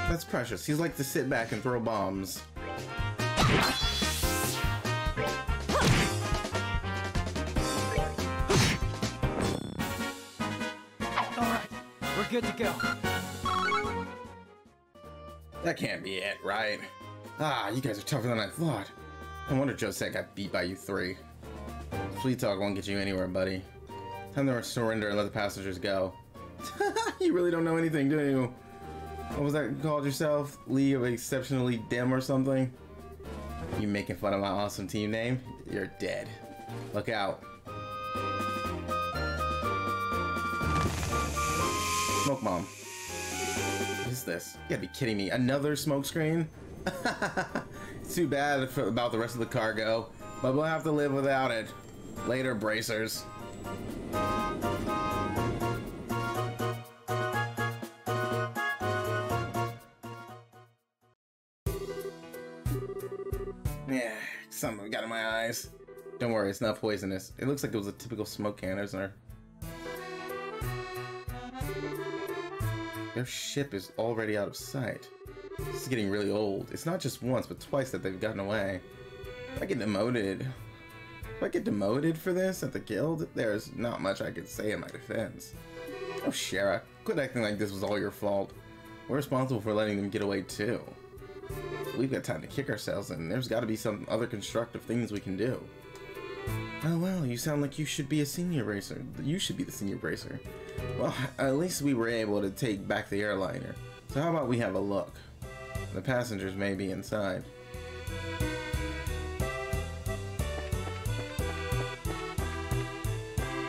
That's precious. He's like to sit back and throw bombs. Alright, we're good to go. That can't be it, right? Ah, you guys are tougher than I thought. No wonder Josette got beat by you three. Fleet talk won't get you anywhere, buddy. Time to surrender and let the passengers go. You really don't know anything, do you? What was that you called yourself? League of Exceptionally Dim or something? You making fun of my awesome team name? You're dead. Look out. Smoke bomb. What is this? You gotta be kidding me. Another smoke screen? It's too bad about the rest of the cargo, but we'll have to live without it. Later, bracers. Yeah, something got in my eyes. Don't worry, it's not poisonous. It looks like it was a typical smoke cancer. Their ship is already out of sight. This is getting really old. It's not just once, but twice that they've gotten away. If I get demoted for this at the guild, there's not much I could say in my defense. Oh, Shara, quit acting like this was all your fault. We're responsible for letting them get away too. We've got time to kick ourselves, and there's got to be some other constructive things we can do. Oh well, you sound like you should be a senior racer. You should be the senior racer. Well, at least we were able to take back the airliner. So how about we have a look? The passengers may be inside.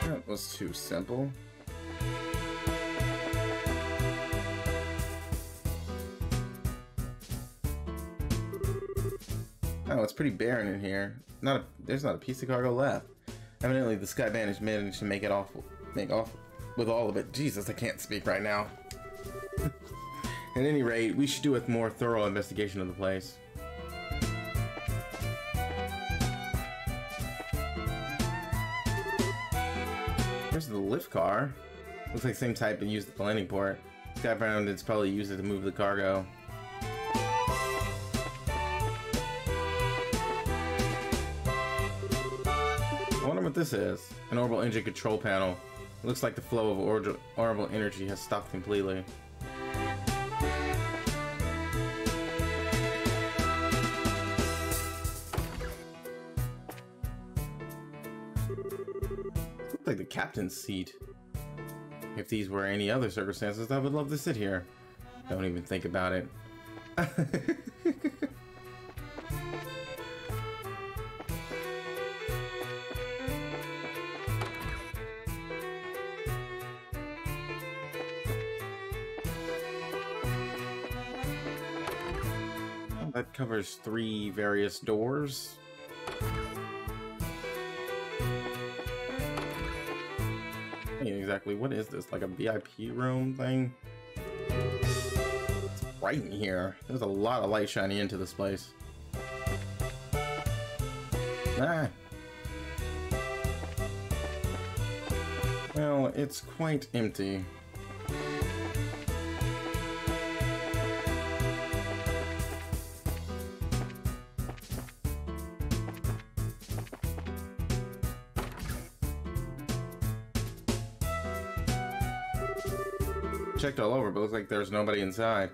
That was too simple. Oh, it's pretty barren in here. There's not a piece of cargo left. Evidently, the Sky Bandage managed to make off with all of it. Jesus, I can't speak right now. At any rate, we should do a more thorough investigation of the place. There's the lift car. Looks like the same type that used at the landing port. Sky Bandage probably used it to move the cargo. I wonder what this is. An orbital engine control panel. It looks like the flow of orbital energy has stopped completely. Looks like the captain's seat. If these were any other circumstances, I would love to sit here. Don't even think about it. That covers 3 various doors. Hey, exactly, what is this? Like a VIP room thing? It's bright in here. There's a lot of light shining into this place. Ah. Well, it's quite empty. Checked all over, but looks like there's nobody inside.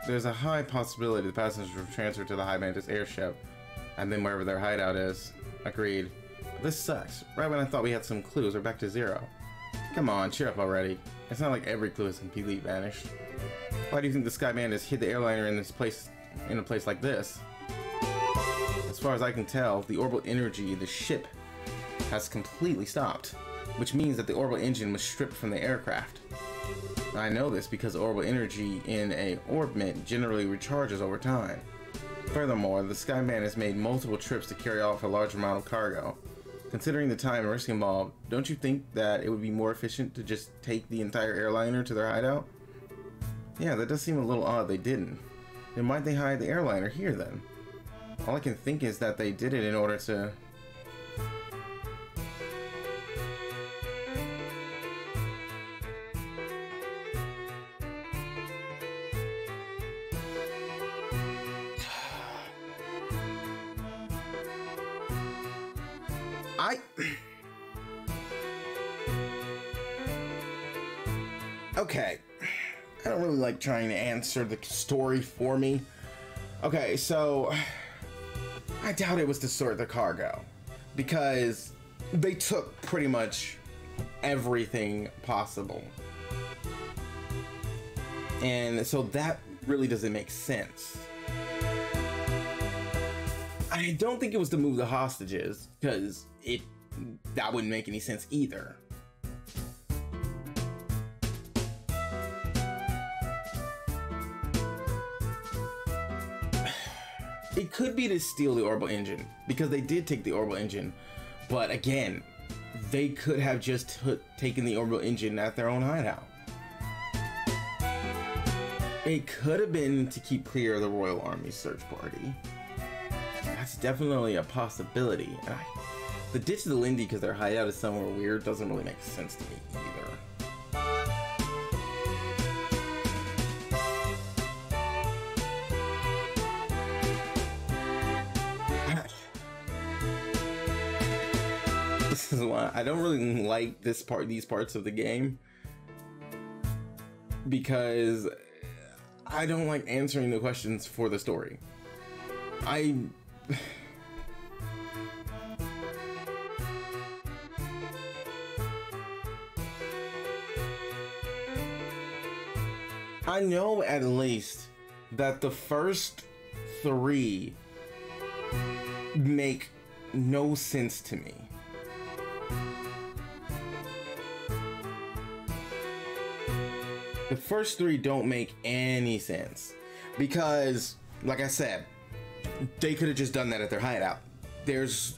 There's a high possibility the passengers were transferred to the High Mantis airship, and then wherever their hideout is. Agreed. But this sucks. Right when I thought we had some clues, we're back to zero. Come on, cheer up already. It's not like every clue is completely vanished. Why do you think the Sky Mantis hid the airliner in a place like this? As far as I can tell, the orbital energy of the ship has completely stopped, which means that the orbital engine was stripped from the aircraft. I know this because orbital energy in a orbit generally recharges over time. Furthermore, the Sky Mantis made multiple trips to carry off a large amount of cargo. Considering the time and risk involved, don't you think that it would be more efficient to just take the entire airliner to their hideout? Yeah, that does seem a little odd they didn't. Then why'd they hide the airliner here then? All I can think is that they did it in order to... Okay, I don't really like trying to answer the story for me. Okay, so I doubt it was to sort the cargo because they took pretty much everything possible. And so that really doesn't make sense. I don't think it was to move the hostages because that wouldn't make any sense either. It could be to steal the orbital engine, because they did take the orbital engine, but again, they could have just taken the orbital engine at their own hideout. It could have been to keep clear of the Royal Army search party. That's definitely a possibility. The ditch to the Lindy because their hideout is somewhere weird doesn't really make sense to me either. This is why I don't really like these parts of the game, because I don't like answering the questions for the story. I know at least that the first three make no sense to me. The first three don't make any sense because, like I said, they could have just done that at their hideout. There's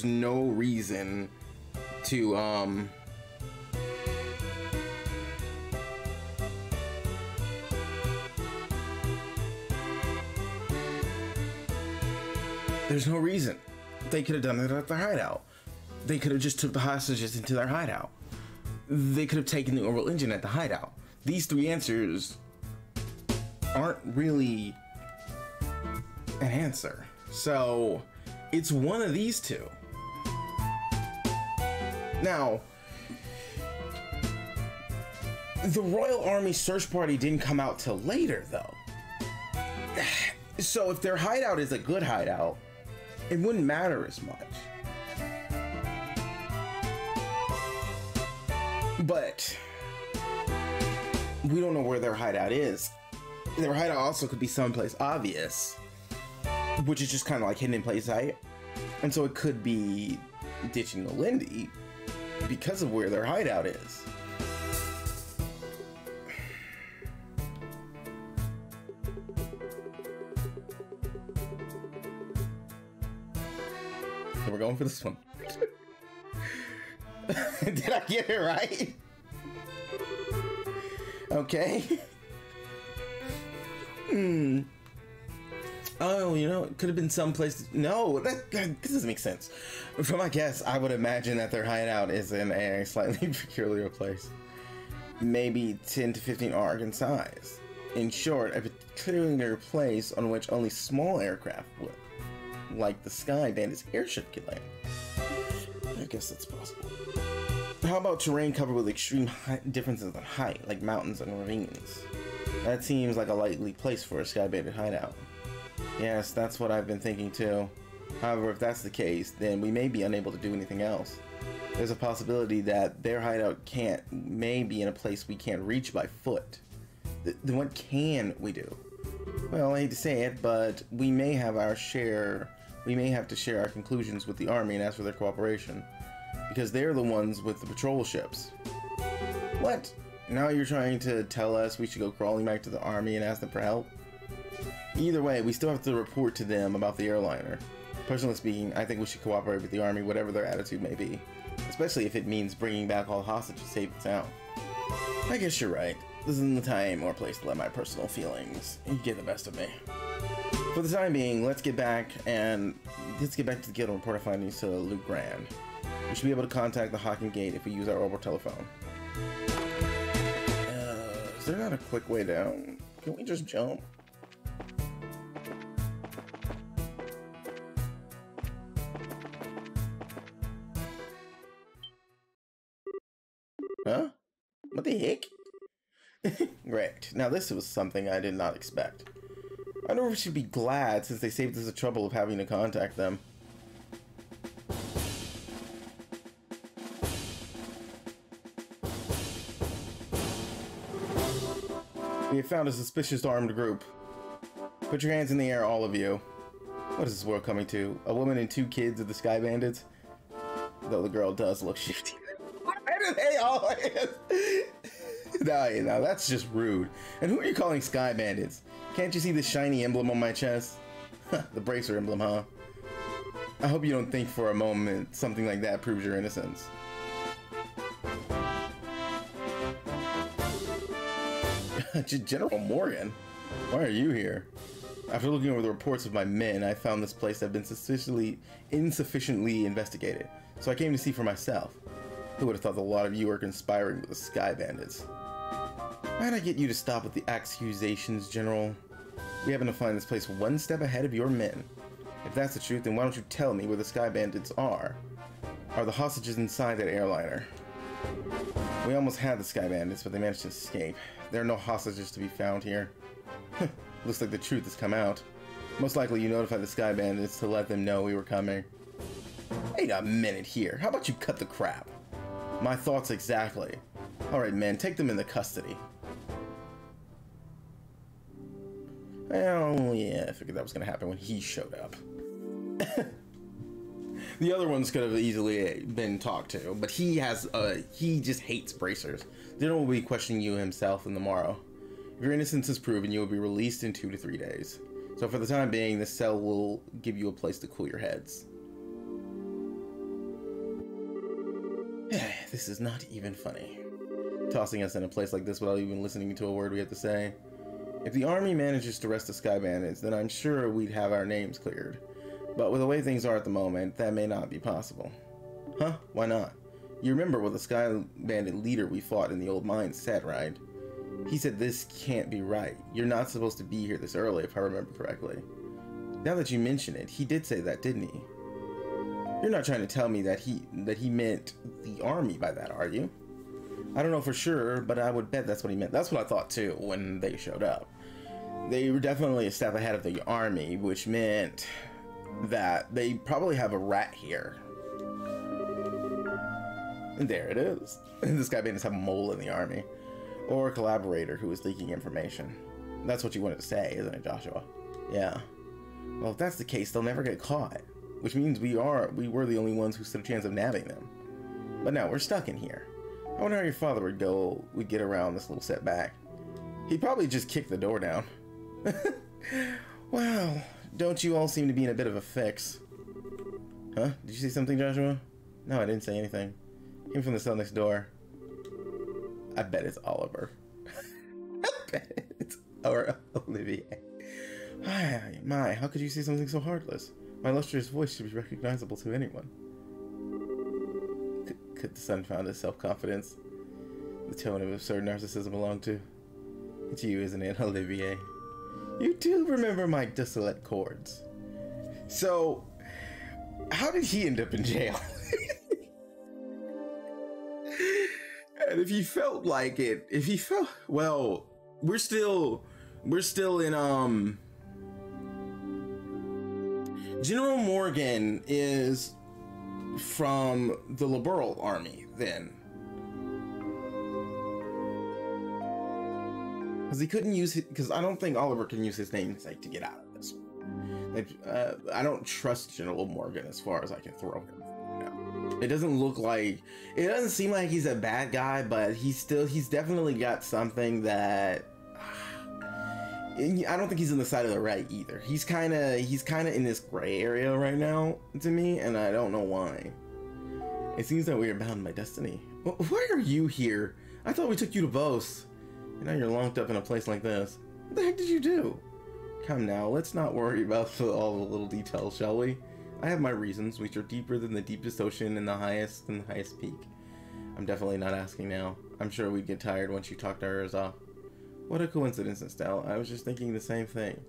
no reason to there's no reason. They could have done it at their hideout. They could have just took the hostages into their hideout. They could have taken the orbital engine at the hideout. These three answers aren't really an answer. So it's one of these two. Now, the Royal Army search party didn't come out till later though. So if their hideout is a good hideout, it wouldn't matter as much. But we don't know where their hideout is. Their hideout also could be someplace obvious, which is just kind of like hidden in plain sight. And so it could be ditching the Lindy because of where their hideout is. So we're going for this one. Did I get it right? Okay. Oh, you know, it could have been someplace. No, that doesn't make sense. From my guess, I would imagine that their hideout is in a slightly peculiar place. Maybe 10 to 15 arc in size. In short, a peculiar place on which only small aircraft would, like the Sky Bandit's airship, could land. I guess that's possible. How about terrain covered with extreme differences in height, like mountains and ravines? That seems like a likely place for a Sky Bandit hideout. Yes, that's what I've been thinking too. However, if that's the case, then we may be unable to do anything else. There's a possibility that their hideout may be in a place we can't reach by foot. Then what can we do? Well, I hate to say it, but we may have to share our conclusions with the army and ask for their cooperation. Because they're the ones with the patrol ships. What? Now you're trying to tell us we should go crawling back to the army and ask them for help? Either way, we still have to report to them about the airliner. Personally speaking, I think we should cooperate with the army, whatever their attitude may be. Especially if it means bringing back all hostages safe and sound. I guess you're right. This isn't the time or place to let my personal feelings get the best of me. For the time being, let's get back to the guild and report our findings to Luke Grand. We should be able to contact the Hawking Gate if we use our orbital telephone. Is there not a quick way down? Can we just jump? Huh? What the heck? Great. Now this was something I did not expect. I know we should be glad since they saved us the trouble of having to contact them. We have found a suspicious armed group. Put your hands in the air, all of you. What is this world coming to? A woman and 2 kids of the Sky Bandits? Though the girl does look shifty. Why do they all No, that's just rude. And who are you calling Sky Bandits? Can't you see the shiny emblem on my chest? The bracer emblem, huh? I hope you don't think for a moment something like that proves your innocence. General Morgan, why are you here? After looking over the reports of my men, I found this place had been insufficiently investigated, so I came to see for myself. Who would have thought that a lot of you are conspiring with the Sky Bandits? Why'd I get you to stop with the accusations, General? We happen to find this place one step ahead of your men. If that's the truth, then why don't you tell me where the Sky Bandits are? Are the hostages inside that airliner? We almost had the Sky Bandits, but they managed to escape. There are no hostages to be found here. Looks like the truth has come out. Most likely you notified the Sky Bandits to let them know we were coming. Wait a minute here. How about you cut the crap? My thoughts exactly. Alright, men, take them into custody. Well, yeah, I figured that was going to happen when he showed up. The other ones could have easily been talked to, but he just hates bracers. General will be questioning you himself in the morrow. If your innocence is proven, you will be released in 2 to 3 days. So for the time being, this cell will give you a place to cool your heads. This is not even funny. Tossing us in a place like this without even listening to a word we have to say. If the army manages to arrest the Sky Bandits, then I'm sure we'd have our names cleared. But with the way things are at the moment, that may not be possible. Huh? Why not? You remember what the Sky Bandit leader we fought in the old mine said, right? He said this can't be right. You're not supposed to be here this early, if I remember correctly. Now that you mention it, he did say that, didn't he? You're not trying to tell me that he meant the army by that, are you? I don't know for sure, but I would bet that's what he meant. That's what I thought too when they showed up. They were definitely a step ahead of the army, which meant that they probably have a rat here. And there it is. This guy made us have a mole in the army. Or a collaborator who is leaking information. That's what you wanted to say, isn't it, Joshua? Yeah. Well, if that's the case, they'll never get caught. Which means we were the only ones who stood a chance of nabbing them. But no, we're stuck in here. I wonder how your father would get around this little setback. He'd probably just kick the door down. Wow, don't you all seem to be in a bit of a fix? Huh? Did you say something, Joshua? No, I didn't say anything. Came from the cell next door. I bet it's Oliver. I bet it's or Olivier. My, how could you say something so heartless? My lustrous voice should be recognizable to anyone. Could the son found his self-confidence? The tone of absurd narcissism belonged to? It's you, isn't it, Olivier? You do remember my desolate chords. So, how did he end up in jail? And if he felt like it, well, we're still in, General Morgan is from the Liberal Army, then. Because he couldn't use it, because I don't think Oliver can use his namesake to get out of this. Like, I don't trust General Morgan as far as I can throw him. It doesn't seem like he's a bad guy, but he's definitely got something that, I don't think he's on the side of the right either. He's kind of in this gray area right now to me, and I don't know why. It seems that we are bound by destiny. Why are you here? I thought we took you to Vos. And now you're locked up in a place like this. What the heck did you do? Come now, let's not worry about all the little details, shall we? I have my reasons, which are deeper than the deepest ocean and the highest peak. I'm definitely not asking now. I'm sure we'd get tired once you talked our ears off. What a coincidence, Estelle. I was just thinking the same thing.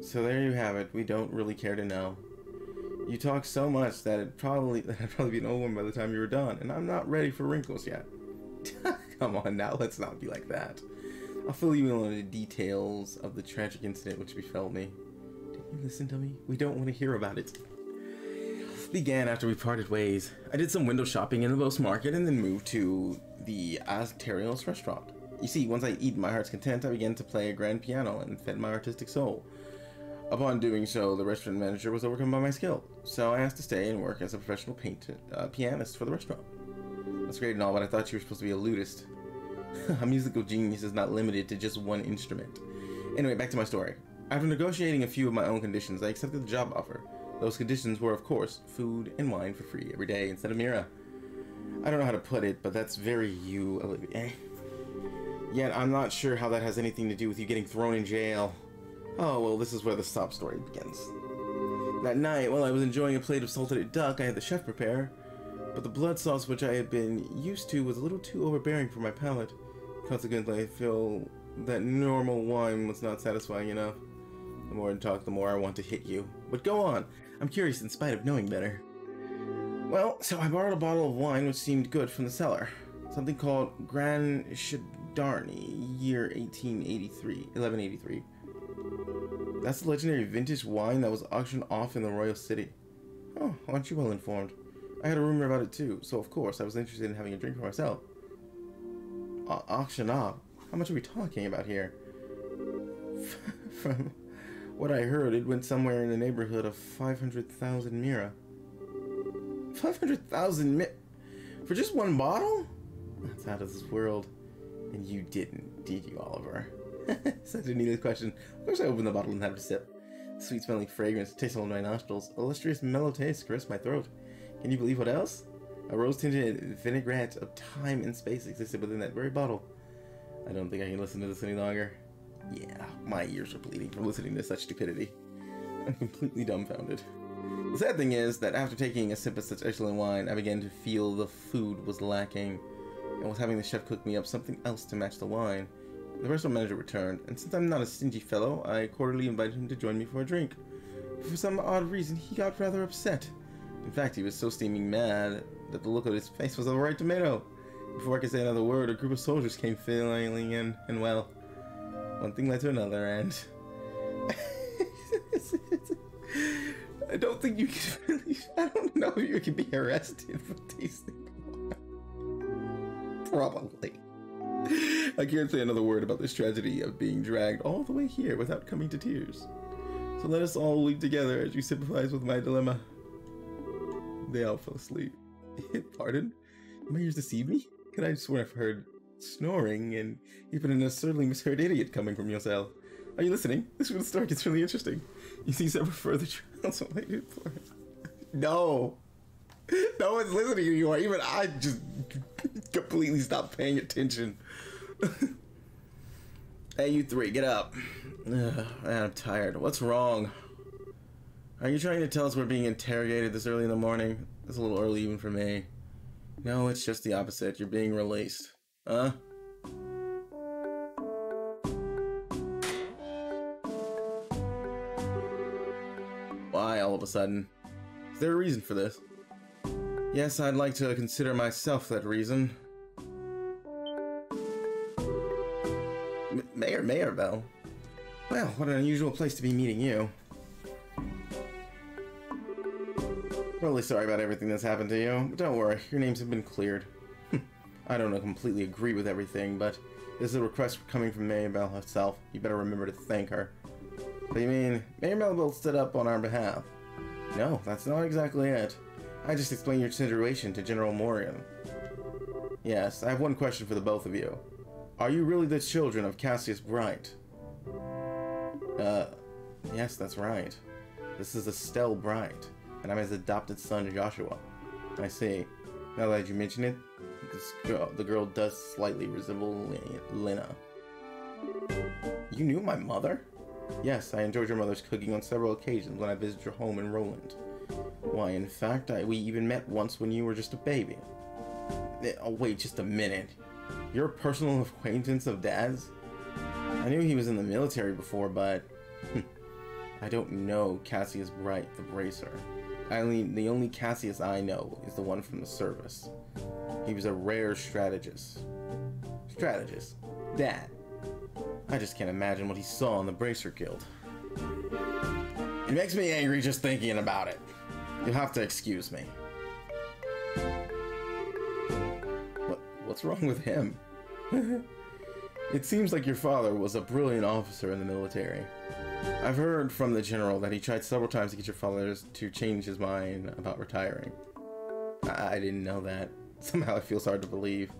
So there you have it. We don't really care to know. You talk so much that I'd probably be an old one by the time you were done, and I'm not ready for wrinkles yet. Come on now, let's not be like that. I'll fill you in on the details of the tragic incident which befell me. Did you listen to me? We don't want to hear about it. Began after we parted ways. I did some window shopping in the Vos Market and then moved to the Asterios restaurant. You see, once I eat my heart's content, I began to play a grand piano and fed my artistic soul. Upon doing so, the restaurant manager was overcome by my skill, so I asked to stay and work as a professional pianist for the restaurant. That's great and all, but I thought you were supposed to be a lutist. A musical genius is not limited to just one instrument. Anyway, back to my story. After negotiating a few of my own conditions, I accepted the job offer. Those conditions were, of course, food and wine for free every day instead of Mira. I don't know how to put it, but that's very you, Olivia. Yet I'm not sure how that has anything to do with you getting thrown in jail. Oh, well, this is where the sob story begins. That night, while I was enjoying a plate of salted duck I had the chef prepare, but the blood sauce which I had been used to was a little too overbearing for my palate. Consequently, I feel that normal wine was not satisfying enough. The more I talk, the more I want to hit you. But go on. I'm curious in spite of knowing better. Well, so I borrowed a bottle of wine which seemed good from the cellar. Something called Gran Shadarni, year 1183. That's the legendary vintage wine that was auctioned off in the royal city. Oh, aren't you well informed? I had a rumor about it too, so of course I was interested in having a drink for myself. Auction off? How much are we talking about here? From what I heard, it went somewhere in the neighborhood of 500,000 Mira. 500,000 Mira? For just one bottle? That's out of this world. And you didn't, did you, Oliver? Such a needless question. Of course I opened the bottle and had a sip. The sweet smelling fragrance tastes on my nostrils. A lustrous mellow taste caressed my throat. Can you believe what else? A rose-tinted vinaigrette of time and space existed within that very bottle. I don't think I can listen to this any longer. Yeah, my ears are bleeding from listening to such stupidity. I'm completely dumbfounded. The sad thing is that after taking a sip of such excellent wine, I began to feel the food was lacking, and was having the chef cook me up something else to match the wine. The restaurant manager returned, and since I'm not a stingy fellow, I cordially invited him to join me for a drink. For some odd reason, he got rather upset. In fact, he was so steaming mad that the look on his face was a right tomato. Before I could say another word, a group of soldiers came filing in, and well, one thing led to another, and I don't think you can really, I don't know if you can be arrested for tasting wine. Probably. I can't say another word about this tragedy of being dragged all the way here without coming to tears. So let us all weep together as you sympathize with my dilemma. They all fell asleep. Pardon? My ears deceived me? Could I swear I've heard snoring and even an absurdly misheard idiot coming from your cell? Are you listening? This story gets really interesting. You see several further trials related for it. No! No one's listening anymore. Even I just completely stopped paying attention. Hey, you three, get up. Man, I'm tired. What's wrong? Are you trying to tell us we're being interrogated this early in the morning? It's a little early even for me. No, it's just the opposite. You're being released. Huh? Why all of a sudden? Is there a reason for this? Yes, I'd like to consider myself that reason. Mayor Bell? Well, what an unusual place to be meeting you. Really sorry about everything that's happened to you, but don't worry, your names have been cleared. I don't completely agree with everything, but this is a request coming from Mayor Bell herself. You better remember to thank her. What do you mean? Mayor Bell stood up on our behalf. No, that's not exactly it. I just explained your situation to General Morgan. Yes, I have one question for the both of you. Are you really the children of Cassius Bright? Yes, that's right. This is Estelle Bright, and I'm his adopted son, Joshua. I see. Now that you mention it, the girl does slightly resemble Lena. You knew my mother? Yes, I enjoyed your mother's cooking on several occasions when I visited your home in Roland. Why, in fact, we even met once when you were just a baby. Oh, wait just a minute. You're a personal acquaintance of Dad's? I knew he was in the military before, but I don't know Cassius Bright, the Bracer. The only Cassius I know is the one from the service. He was a rare strategist. Strategist? Dad. I just can't imagine what he saw in the Bracer Guild. It makes me angry just thinking about it. You'll have to excuse me. What's wrong with him? It seems like your father was a brilliant officer in the military. I've heard from the general that he tried several times to get your father to change his mind about retiring. I didn't know that. Somehow it feels hard to believe.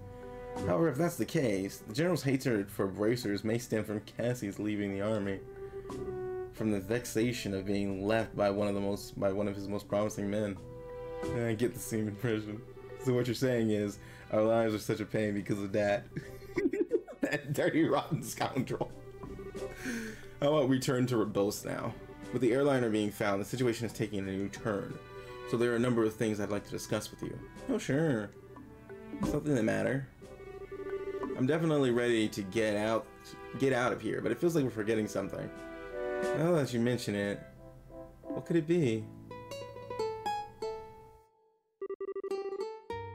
However, if that's the case, the general's hatred for bracers may stem from Cassius leaving the army, from the vexation of being left by one of his most promising men. I get the same impression. So what you're saying is, our lives are such a pain because of that. That dirty, rotten scoundrel. How about we turn to Rebos now? With the airliner being found, the situation is taking a new turn. So there are a number of things I'd like to discuss with you. Oh sure. Something that matter. I'm definitely ready to get out of here, but it feels like we're forgetting something. Now that you mention it, what could it be?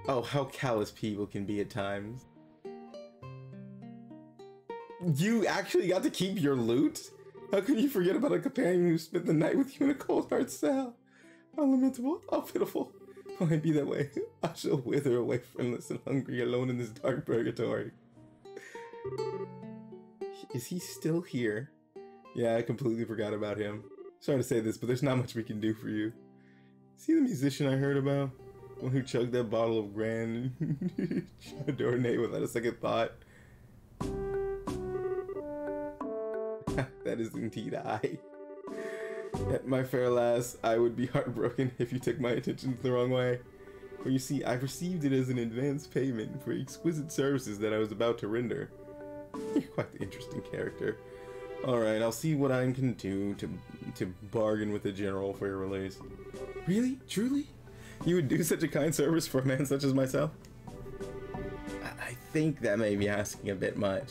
Oh, how callous people can be at times. You actually got to keep your loot? How can you forget about a companion who spent the night with you in a cold hard cell? How lamentable, how pitiful. Will I be that way? I shall wither away friendless and hungry alone in this dark purgatory. Is he still here? Yeah, I completely forgot about him. Sorry to say this, but there's not much we can do for you. Is he the musician I heard about? One who chugged that bottle of Grand Chardonnay without a second thought? That is indeed I. At my fair lass, I would be heartbroken if you took my attentions the wrong way. For you see, I've received it as an advance payment for exquisite services that I was about to render. You're quite the interesting character. Alright, I'll see what I can do to bargain with the general for your release. Really? Truly? You would do such a kind service for a man such as myself? I think that may be asking a bit much.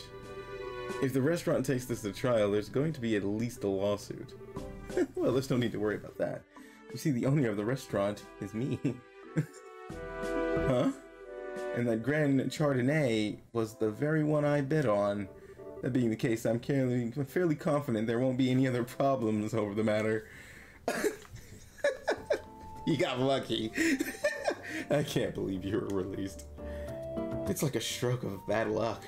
If the restaurant takes this to trial, there's going to be at least a lawsuit. Well, there's no need to worry about that. You see, the owner of the restaurant is me. Huh? And that Grand Chardonnay was the very one I bid on. That being the case, I'm fairly confident there won't be any other problems over the matter. You got lucky. I can't believe you were released. It's like a stroke of bad luck.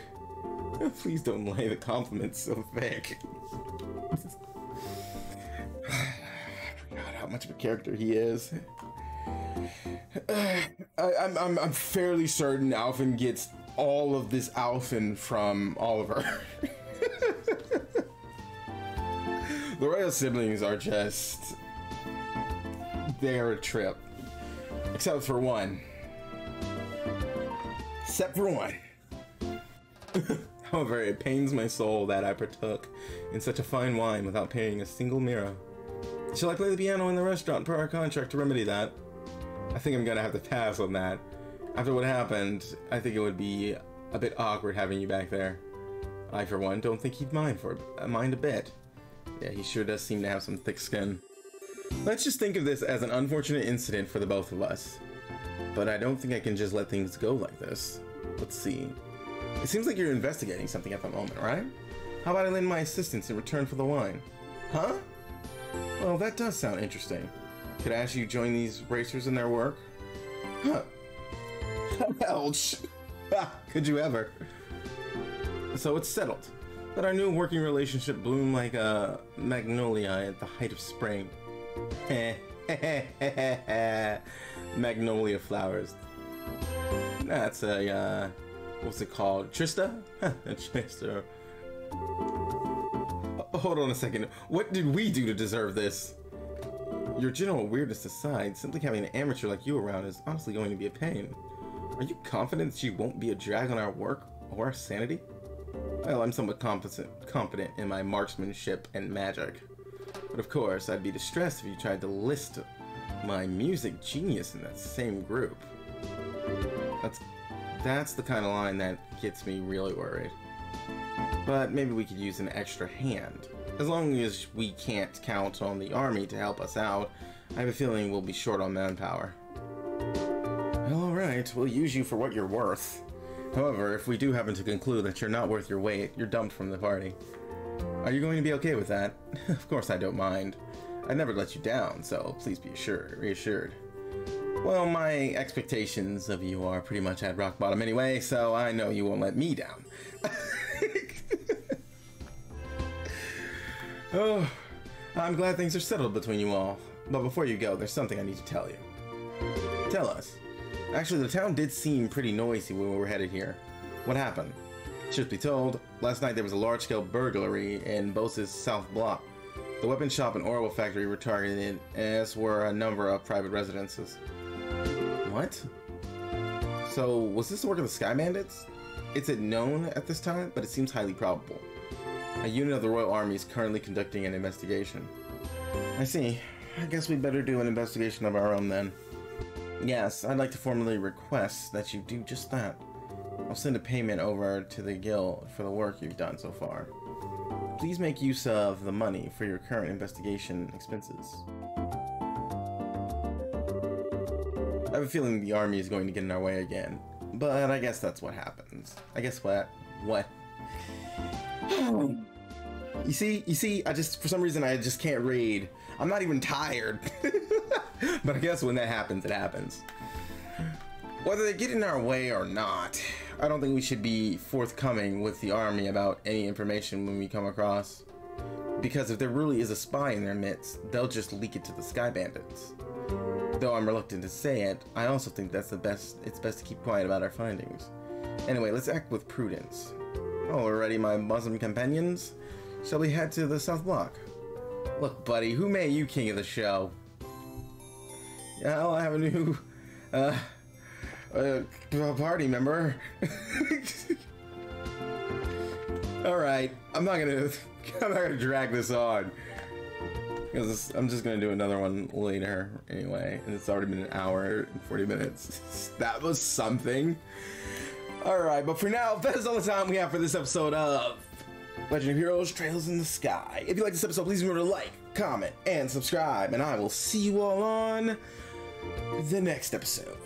Please don't lay the compliments so thick. I forgot how much of a character he is. I'm fairly certain Alphen gets all of this Alphen from Oliver. The royal siblings are just... they're a trip. Except for one. However, it pains my soul that I partook in such a fine wine without paying a single mirror. Shall I play the piano in the restaurant per our contract to remedy that? I think I'm gonna have to pass on that. After what happened, I think it would be a bit awkward having you back there. I, for one, don't think he'd mind a bit. Yeah, he sure does seem to have some thick skin. Let's just think of this as an unfortunate incident for the both of us. But I don't think I can just let things go like this. Let's see. It seems like you're investigating something at the moment, right? How about I lend my assistance in return for the wine? Huh? Well, that does sound interesting. Could I ask you to join these racers in their work? Huh. Ouch. Could you ever? So it's settled. Let our new working relationship bloom like a magnolia at the height of spring. Magnolia flowers. That's a, what's it called? Trista? Trista. Hold on a second. What did we do to deserve this? Your general weirdness aside, simply having an amateur like you around is honestly going to be a pain. Are you confident that you won't be a drag on our work or our sanity? Well, I'm somewhat confident in my marksmanship and magic. But of course, I'd be distressed if you tried to list my music genius in that same group. That's the kind of line that gets me really worried. But maybe we could use an extra hand. As long as we can't count on the army to help us out, I have a feeling we'll be short on manpower. Well, alright, we'll use you for what you're worth. However, if we do happen to conclude that you're not worth your weight, you're dumped from the party. Are you going to be okay with that? Of course I don't mind. I'd never let you down, so please be reassured. Well, my expectations of you are pretty much at rock bottom anyway, so I know you won't let me down. Oh, I'm glad things are settled between you all. But before you go, there's something I need to tell you. Tell us. Actually, the town did seem pretty noisy when we were headed here. What happened? Truth be told, last night there was a large-scale burglary in Bose's South Block. The weapon shop and oil factory were targeted, as were a number of private residences. What? So, was this the work of the Sky Bandits? It's known at this time, but it seems highly probable. A unit of the Royal Army is currently conducting an investigation. I see. I guess we'd better do an investigation of our own then. Yes, I'd like to formally request that you do just that. I'll send a payment over to the guild for the work you've done so far. Please make use of the money for your current investigation expenses. I have a feeling the army is going to get in our way again, but I guess that's what happens. I guess what? You see, for some reason I just can't read. I'm not even tired. But I guess when that happens, it happens. Whether they get in our way or not, I don't think we should be forthcoming with the army about any information when we come across. Because if there really is a spy in their midst, they'll just leak it to the Sky Bandits. Though I'm reluctant to say it, I also think it's best to keep quiet about our findings. Anyway, let's act with prudence. Alrighty, my Muslim companions. Shall we head to the South Block? Look, buddy, who made you king of the show? Yeah, I'll have a new, party member. Alright, I'm not gonna drag this on. Because I'm just gonna do another one later anyway, and it's already been an hour and 40 minutes. That was something. Alright, but for now, that is all the time we have for this episode of Legend of Heroes Trails in the Sky. If you like this episode, please remember to like, comment, and subscribe, and I will see you all on the next episode.